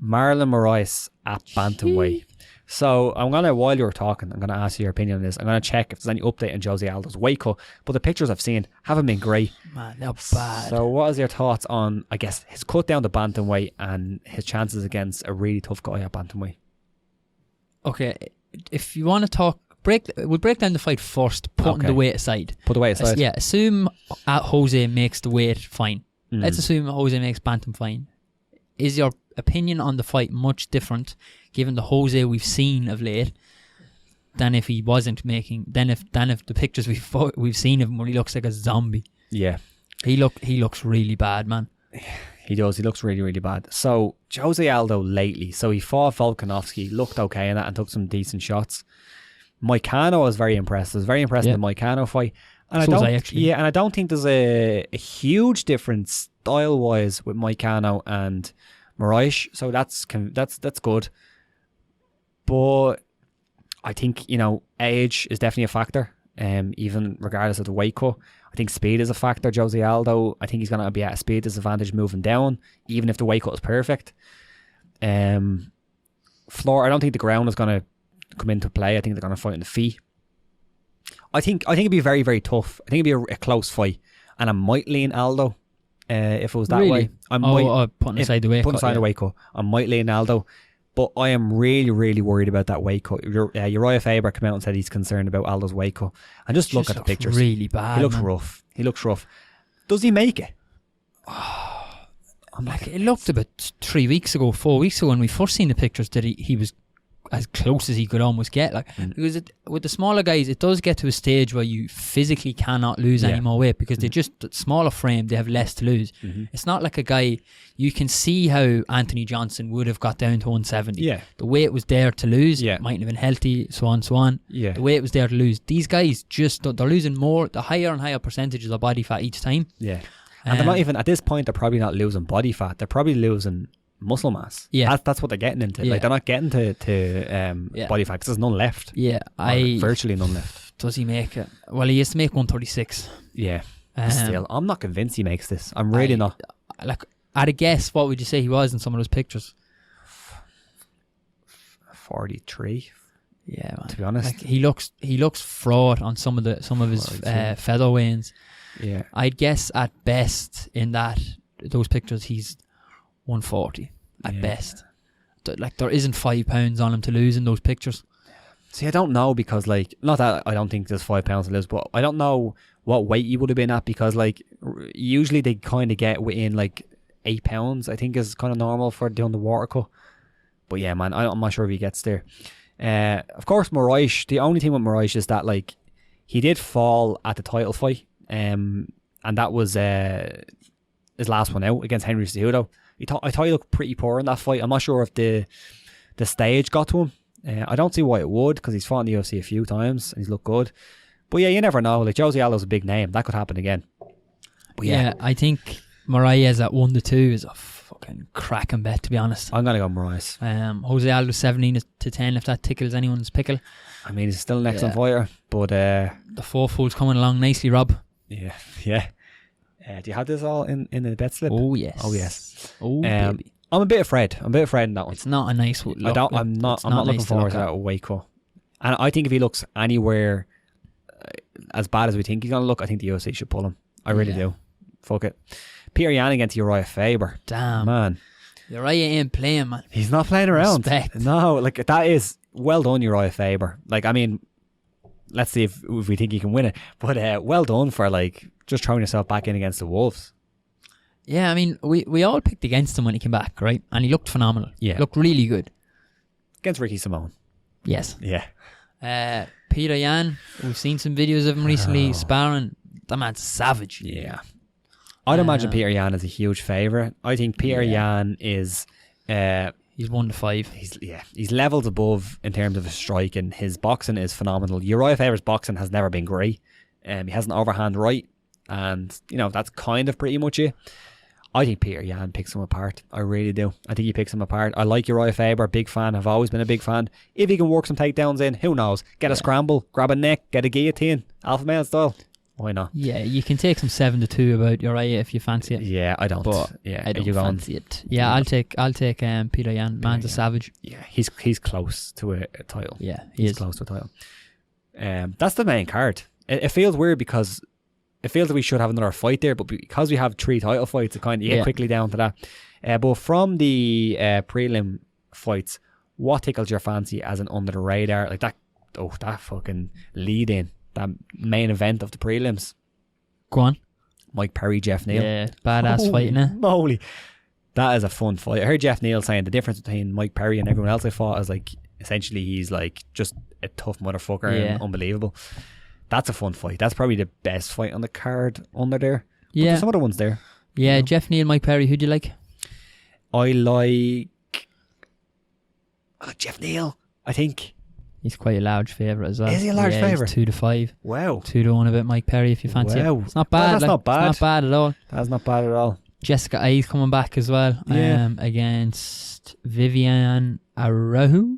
Marlon Moraes at bantamweight. So while you were talking, I'm going to ask you your opinion on this. I'm going to check if there's any update on Jose Aldo's weight cut. But the pictures I've seen haven't been great. Man, not bad. So what is your thoughts on, I guess, his cut down to bantamweight and his chances against a really tough guy at bantamweight? Okay, if you want to talk, we'll break down the fight first, putting the weight aside. Put the weight aside? Yeah, assume Jose makes the weight fine. Let's assume Jose makes bantam fine. Is your opinion on the fight much different, given the Jose we've seen of late, than if he wasn't making? Than if the pictures we've seen of him where he looks like a zombie? Yeah, he looks really bad, man. He does. He looks really, really bad. So Jose Aldo lately, so he fought Volkanovski, looked okay in that, and took some decent shots. Moicano was very impressed. I was very impressed in the Moicano fight. And I don't think there's a huge difference style wise with Moicano and Moraes, so that's good. But I think age is definitely a factor. Even regardless of the weight cut, I think speed is a factor. Jose Aldo, I think he's gonna be at a speed disadvantage moving down, even if the weight cut is perfect. Floor, I don't think the ground is gonna come into play. I think they're gonna fight in the feet. I think it'd be very, very tough. I think it'd be a close fight, and I might lean Aldo if it was that way. Putting aside the weight cut. I might lean Aldo, but I am really, really worried about that weight cut. Uriah Faber came out and said he's concerned about Aldo's weight cut. And just look at the pictures. Really bad. He looks rough. Does he make it? Like, it looked about 3 weeks ago, 4 weeks ago when we first seen the pictures that he was as close as he could almost get. Like, because with the smaller guys, it does get to a stage where you physically cannot lose any more weight because they just, smaller frame, they have less to lose. It's not like a guy, you can see how Anthony Johnson would have got down to 170. The weight was there to lose, mightn't have been healthy, so on, so on. The weight was there to lose. These guys just, they're losing more, the higher and higher percentages of body fat each time. And they're not even, at this point, they're probably not losing body fat, they're probably losing muscle mass. That's what they're getting into. Like, they're not getting to body fat because there's none left. Virtually none left. Does he make it? Well, he used to make 136. Still, I'm not convinced he makes this. I'm really not. Like, at a guess, what would you say he was in some of those pictures? 43. Yeah, man. To be honest, like, he looks fraud on some of his feather weigh-ins. I'd guess at best in those pictures he's 140 at best. Like, there isn't 5 pounds on him to lose in those pictures. See, I don't know, because, like, not that I don't think there's 5 pounds to lose, but I don't know what weight he would have been at, because, like, usually they kind of get within, like, 8 pounds, I think is kind of normal for doing the water cut. But yeah, man, I'm not sure if he gets there. Of course, Moraes, the only thing with Moraes is that, like, he did fall at the title fight, and that was his last one out against Henry Cejudo. I thought he looked pretty poor in that fight. I'm not sure if the stage got to him. I don't see why it would, because he's fought in the UFC a few times and he's looked good. But yeah, you never know. Like, Jose Aldo's a big name. That could happen again. But yeah, I think Moraes at 1-2 is a fucking cracking bet, to be honest. I'm going to go Moraes. Jose Aldo 17-10 if that tickles anyone's pickle. I mean, he's still an excellent fighter, but the fourfold's coming along nicely, Rob. Yeah. Do you have this all in the bet slip? Oh yes. Oh baby. I'm a bit afraid. in that one. It's not a nice look. I'm not looking forward to that weight cut. And I think if he looks anywhere as bad as we think he's going to look, I think the UFC should pull him. I really do. Fuck it. Peter Yan against Uriah Faber. Damn. Man. Uriah ain't playing, man. He's not playing around. Respect. No, like, that is well done, Uriah Faber. Like, I mean, let's see if we think he can win it. But well done for, like, just throwing yourself back in against the Wolves. Yeah, I mean, we all picked against him when he came back, right? And he looked phenomenal. Yeah. Looked really good. Against Ricky Simone. Yes. Yeah. Peter Yan, we've seen some videos of him recently sparring. That man's savage. Yeah. I'd imagine Peter Yan is a huge favourite. I think Peter Yan is... he's 1-5. He's levels above in terms of his strike, and his boxing is phenomenal. Uriah Faber's boxing has never been great. He has an overhand right, and that's kind of pretty much it. I think Peter Yan picks him apart. I really do. I think he picks him apart. I like Uriah Faber, big fan. I've always been a big fan. If he can work some takedowns in, who knows? Get a scramble, grab a neck, get a guillotine, alpha male style. Why not? Yeah, you can take some 7-2 about Uriah if you fancy it. Yeah, I don't. But I don't fancy it. Yeah, I'll take Peter Yan. Man's a savage. Yeah, he's close to a title. Yeah, he's close to a title. That's the main card. It feels weird because it feels like we should have another fight there, but because we have 3 title fights, it kind of get quickly down to that. But from the prelim fights, what tickled your fancy as an under the radar, like that fucking lead in, that main event of the prelims? Go on. Mike Perry, Jeff Neal. Yeah, badass fight, innit? Moly. That is a fun fight. I heard Jeff Neal saying the difference between Mike Perry and everyone else I fought is, like, essentially he's like just a tough motherfucker and unbelievable. That's a fun fight. That's probably the best fight on the card under there. But there's some other ones there. Yeah, Jeff Neal, Mike Perry. Who do you like? I like Jeff Neal, I think. He's quite a large favourite as well. Is he a large favourite? 2-5. Wow. 2-1 about Mike Perry if you fancy it. It's not bad. That's not bad. It's not bad at all. That's not bad at all. Jessica A's coming back as well. Against Vivian Arujo.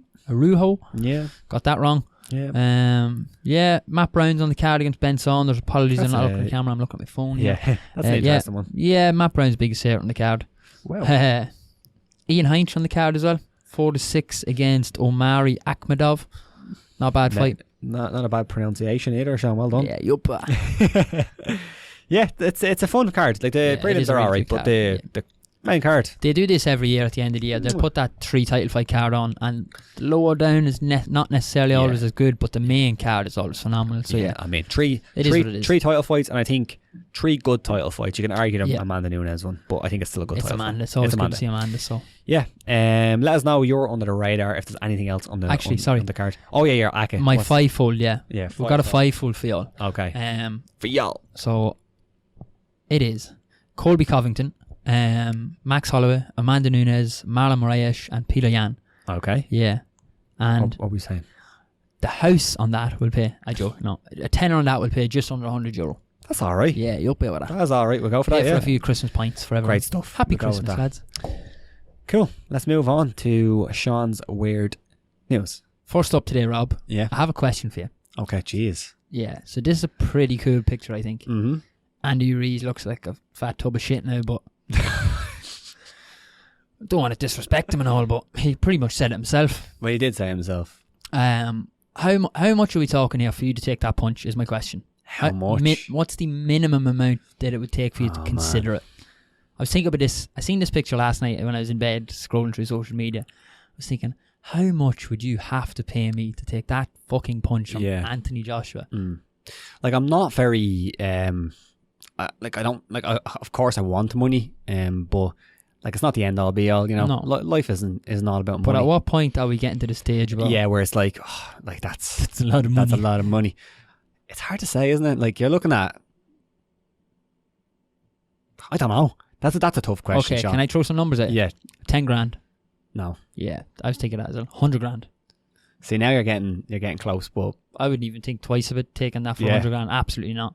Yeah. Got that wrong. Yeah. Matt Brown's on the card against Ben Saunders. Apologies, I'm not looking at the camera. I'm looking at my phone here. Yeah, that's an interesting one. Yeah, Matt Brown's biggest hitter on the card. Wow. Ian Heinz on the card as well. 4-6 against Omari Akhmedov. Not a bad fight. Not a bad pronunciation either, Sean. Well done. Yeah, yup. Yeah, it's a fun card. Like, the prelims are alright, but the main card. They do this every year at the end of the year. They'll put that 3 title fight card on, and lower down is not necessarily always as good, but the main card is always phenomenal. So I mean, three title fights, and I think 3 good title fights. You can argue the Yeah. Amanda Nunes one, but I think it's still a good It's title Amanda. fight. It's always good to see Amanda. So Yeah. Let us know you're under the radar if there's anything else on the sorry. on the card. Oh yeah, you're Ake. my fivefold, yeah. Yeah, We've got a fivefold for y'all. Okay. For y'all. So it is Colby Covington, Max Holloway, Amanda Nunes, Marlon Moraes, and Peter Yan. Okay. Yeah. And What are we saying? the house on that will pay a tenner on that will pay just under €100. That's all right. Yeah, you'll pay with that. That's all right. We'll go for that. For Yeah. a few Christmas pints for everyone. Great stuff. Happy We'll go with Christmas, that. lads. Cool. Let's move on to Sean's weird news. First up today, Rob, Yeah. I have a question for you. Okay. Jeez. Yeah, so this is a pretty cool picture, I think. Mm-hmm. Andy Ruiz looks like a fat tub of shit now, but don't want to disrespect him and all, but he pretty much said it himself. Well, he did say himself. How much are we talking here for you to take that punch is my question. How much? What's the minimum amount that it would take for you to consider it? I was thinking about this. I seen this picture last night when I was in bed scrolling through social media. I was thinking, how much would you have to pay me to take that fucking punch from Anthony Joshua? Like, I'm not very of course I want money, but like, it's not the end all be all, you know. No. Life isn't all about money. But at what point are we getting to the stage where where it's like, that's a lot of money. That's a lot of money. It's hard to say, isn't it? Like, you're looking at, I don't know. That's a tough question, okay, Sean. can I throw some numbers at you? Yeah. 10 grand. No. Yeah, I was thinking that as well. 100 grand. See, now you're getting close, but I wouldn't even think twice of it, taking that for Yeah. 100 grand. Absolutely not.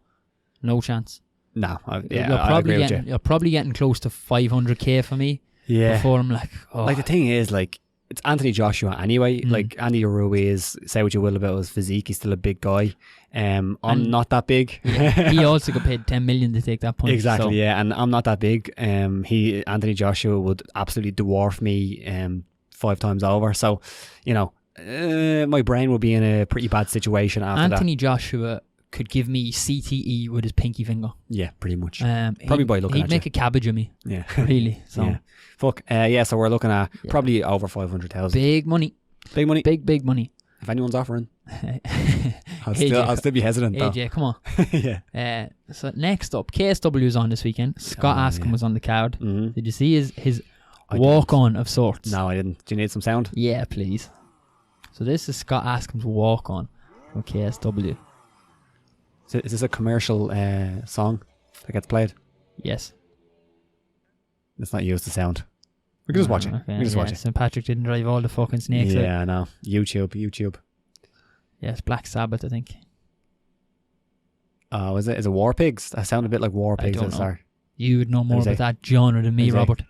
No chance. no. I probably agree with you. you're probably getting close to 500k for me. Yeah. Before I'm like, oh. Like, the thing is, like, it's Anthony Joshua anyway. Like, Andy Ruiz, say what you will about his physique, he's still a big guy. I'm not that big. Yeah, he also got paid 10 million to take that punch. Exactly, so. yeah, and I'm not that big. Anthony Joshua would absolutely dwarf me 5 times over. So, you know, my brain would be in a pretty bad situation after Anthony Joshua could give me CTE with his pinky finger. Yeah, pretty much. Probably by looking at he'd make a cabbage of me. Yeah. Really. So. Yeah. Fuck. So we're looking at probably over 500,000. Big money. Big money. Big money. If anyone's offering, I'll AJ, still be hesitant though. AJ, come on. Yeah. So next up, KSW was on this weekend. Scott Askham was on the card. Mm-hmm. Did you see his walk-on of sorts? No, I didn't. Do you need some sound? Yeah, please. So this is Scott Askham's walk-on from KSW. Is this a commercial song that gets played? Yes. Let's not use the sound. We can just watch it. Okay, We can just watch it. St. Patrick didn't drive all the fucking snakes out. Yeah, I know. YouTube. Yes, Black Sabbath, I think. Oh, is it? Is it War Pigs? That sounded a bit like War Pigs. don't know. Sorry. You would know more Is about it? that genre than me, Is it? Robert.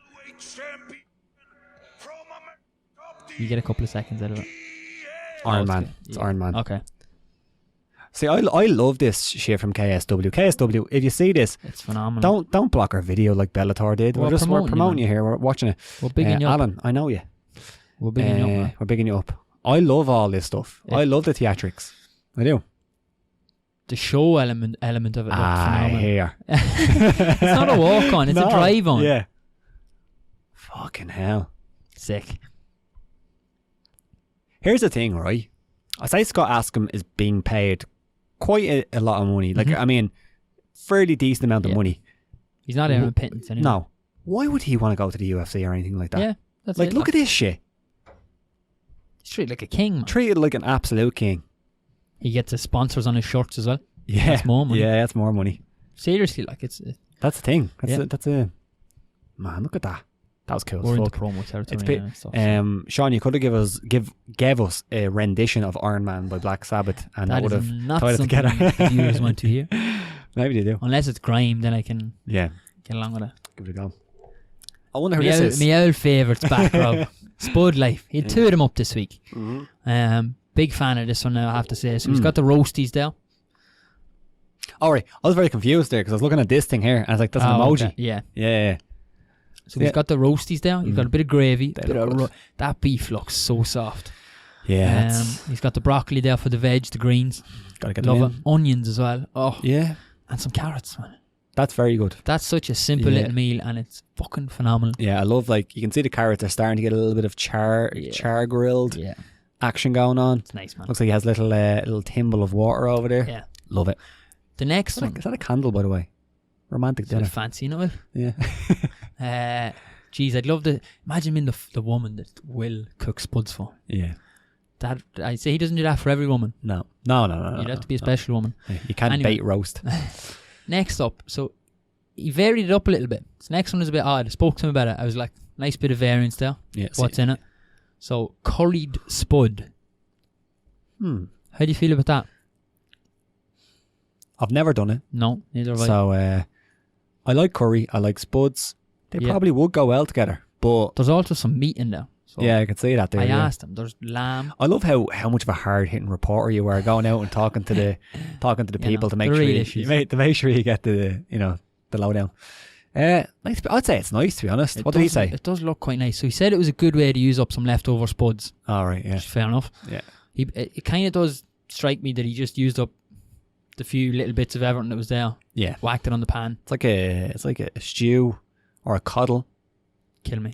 You get a couple of seconds out of it. Iron it's Man. good. It's Yeah. Iron Man. Okay. See, I love this shit from KSW. KSW, if you see this, It's phenomenal. don't block our video like Bellator did. We're We're promoting you, promoting you here. We're watching it. We're bigging you up. Alan, I know you. We're bigging you up, man. We're bigging you up. I love all this stuff. Yeah. I love the theatrics. I do. The show element of it looks phenomenal. Here. It's not a walk-on, it's No. a drive-on. Yeah. Fucking hell. Sick. Here's the thing, right? I say Scott Askham is being paid quite a lot of money. Like, I mean, fairly decent amount of Yeah. money. He's not Aaron Pittance anymore. No. Why would he want to go to the UFC or anything like that? Yeah, that's Like, it. look at this shit. He's treated like a king, man. Treated like an absolute king. He gets his sponsors on his shirts as well. Yeah. That's more money. Yeah, that's more money. Seriously, like it's That's the thing. Yeah. That's a man, look at that. That was cool as we're into fuck. promo territory. It's now and stuff, Sean, you could have gave us a rendition of Iron Man by Black Sabbath, and that that would is have not tied it something together. the viewers want to hear. Maybe they do. Unless it's grime, then I can Yeah, get along with it. give it a go. I wonder who this is. My old favourites back, Rob. Spud Life. He had two of them up this week. Big fan of this one now, I have to say. So he's got the roasties there. All right, I was very confused there because I was looking at this thing here, and I was like, "That's an emoji." Okay. Yeah. Yeah. So he's got the roasties there. He's got a bit of gravy. They Bit look of good. that beef looks so soft. Yeah. It's He's got the broccoli there for the veg, the greens. gotta get Love them it. in. Onions as well. Oh, Yeah, and some carrots, man. that's very good. That's such a simple Yeah. little meal, and it's fucking phenomenal. Yeah, I love, like, you can see the carrots are starting to get a little bit of char grilled Yeah, action going on. it's nice, man. Looks like he has little thimble of water over there. Yeah. Love it. The next one, Is that a candle, by the way? Romantic dinner. Fancy, you know it? Yeah. Geez, I'd love to imagine being the woman that Will cooks spuds for. Yeah. That I'd say he doesn't do that for every woman. No. You'd have to be a special woman. Yeah, you can't bait roast. Next up, so he varied it up a little bit. This next one is a bit odd. I spoke to him about it. I was like, nice bit of variance there. Yeah. What's in it? So, curried spud. How do you feel about that? I've never done it. No, neither have I. So, I like curry. I like spuds. They probably would go well together. But there's also some meat in there. So yeah, I can see that there. I asked him. There's lamb. I love how much of a hard hitting reporter you were, going out and talking to the people to make sure you get the the lowdown. Nice. I'd say it's nice, to be honest. What did he say? It does look quite nice. So he said it was a good way to use up some leftover spuds. All right, yeah, fair enough. Yeah, it kind of does strike me that he just used up the few little bits of everything that was there. Yeah, whacked it on the pan. It's like a stew or a coddle. Kill me.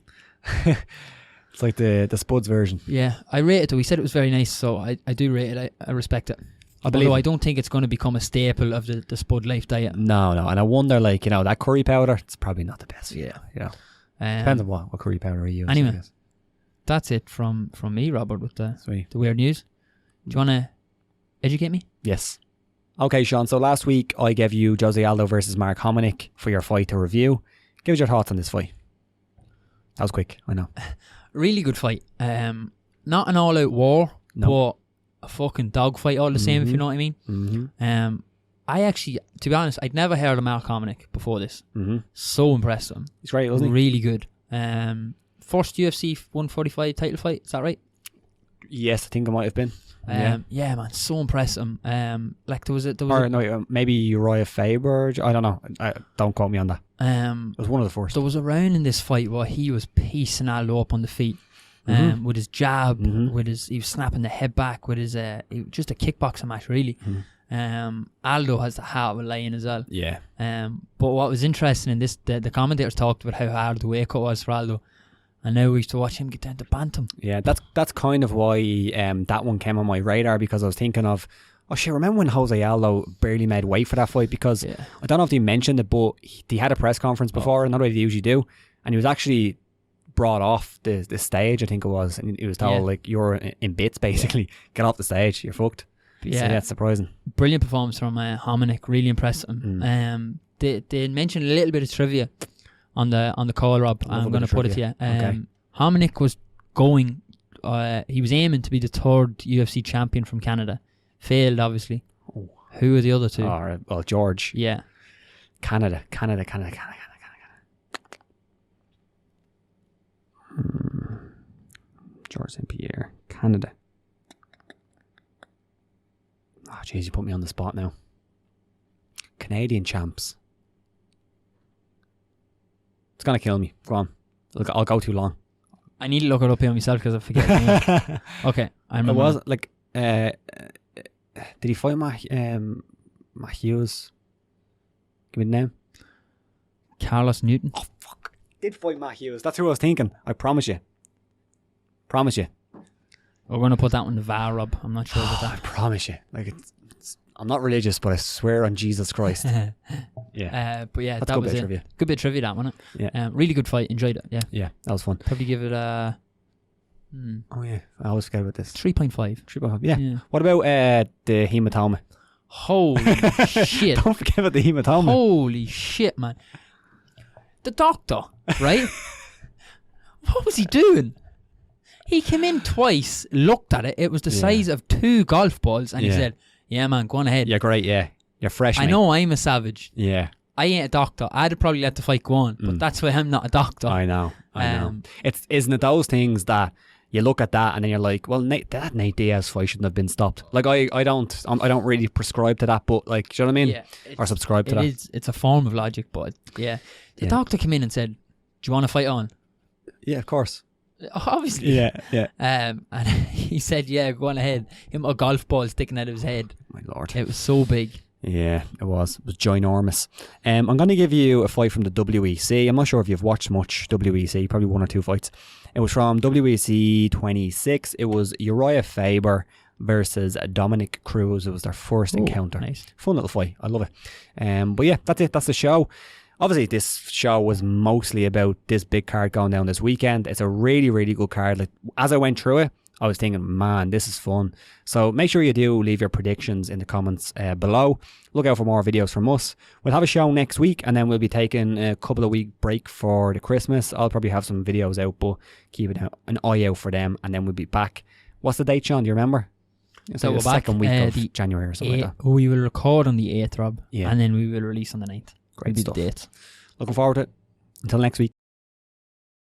It's like the spuds version. Yeah, I rate it though. He said it was very nice, so I do rate it. I respect it. Although I don't think it's going to become a staple of the Spud Life diet. No, and I wonder, that curry powder, it's probably not the best for you. Depends on what curry powder you use. Anyway, that's it from me, Robert, with the weird news. Do you want to educate me? Yes. Okay, Sean, so last week I gave you Jose Aldo versus Mark Hominick for your fight to review. Give us your thoughts on this fight. That was quick, I know. Really good fight. Not an all-out war, but a fucking dogfight all the same, if you know what I mean. Mm-hmm. I actually, to be honest, I'd never heard of Mark Hominick before this. Mm-hmm. So impressed with him. He's great, wasn't he? Really good. First UFC 145 title fight, is that right? Yes, I think it might have been. Yeah, man, so impressed with him. Maybe Uriah Faber. I don't know. Don't quote me on that. It was one of the first. There was a round in this fight where he was piecing Aldo up on the feet. With his jab, he was snapping the head back with his just a kickboxing match, really. Aldo has the heart of a lion as well. Yeah. But what was interesting in this, the commentators talked about how hard the weight cut was for Aldo, and now we used to watch him get down to bantam. Yeah, that's kind of why that one came on my radar, because I was thinking of, oh shit, remember when Jose Aldo barely made weight for that fight? Because I don't know if they mentioned it, but he had a press conference before, and not what they usually do, and he was actually brought off the stage, I think it was, and he was told you're in bits basically. Get off the stage, you're fucked. Yeah, so that's surprising. Brilliant performance from Hominick. Really impressed him. They mentioned a little bit of trivia on the call, Rob. I'm going to put it to you. Okay. Hominick was going. He was aiming to be the third UFC champion from Canada. Failed, obviously. Oh. Who are the other two? Well, George. Yeah. Canada. George St. Pierre, Canada. Oh, jeez, you put me on the spot now. Canadian champs. It's gonna kill me. Go on. I'll go too long. I need to look it up here myself because I forget. Okay, I remember. It was like, did he fight Matt Hughes? Give me the name. Carlos Newton. Oh fuck! Did fight Matt Hughes? That's who I was thinking. I promise you. Promise you. We're going to put that one to VAR, Rob. I'm not sure about that. I promise you. I'm not religious, but I swear on Jesus Christ. Yeah. But yeah, that's that was it. Trivia. Good bit of trivia, that, wasn't it? Yeah. Really good fight. Enjoyed it. Yeah. Yeah, that was fun. Probably give it a... Oh yeah, I always forget about this. 3.5. 3.5. Yeah. What about the hematoma? Holy shit. Don't forget about the hematoma. Holy shit, man. The doctor, right? What was he doing? He came in twice, looked at it. It was the size of 2 golf balls, and he said, "Yeah, man, go on ahead. You're great. Yeah, you're fresh. I know I'm a savage. Yeah, I ain't a doctor. I'd probably let the fight go on, but that's why I'm not a doctor. I know. Isn't it those things that you look at that and then you're like, well, that Nate Diaz fight shouldn't have been stopped. Like I don't really prescribe to that, but like, do you know what I mean? Yeah, or subscribe to that. It's a form of logic, but the doctor came in and said, "Do you want to fight on?" Yeah, of course. Obviously. Yeah. And he said, "Yeah, go on ahead." Him a golf ball sticking out of his head. My lord, it was so big. Yeah, it was ginormous. I'm going to give you a fight from the WEC. I'm not sure if you've watched much WEC, probably 1 or 2 fights. It was from WEC 26. It was Uriah Faber versus Dominic Cruz. It was their first encounter. Nice. Fun little fight. I love it. But yeah, that's it. That's the show. Obviously, this show was mostly about this big card going down this weekend. It's a really, really good card. Like, as I went through it, I was thinking, man, this is fun. So make sure you do leave your predictions in the comments below. Look out for more videos from us. We'll have a show next week, and then we'll be taking a couple of week break for the Christmas. I'll probably have some videos out, but keep an eye out for them, and then we'll be back. What's the date, Sean? Do you remember? So we're the back second week of January or something like that. We will record on the 8th, Rob, Yeah. and then we will release on the 9th. Great Will be stuff. the dates. Looking forward to it. Until next week.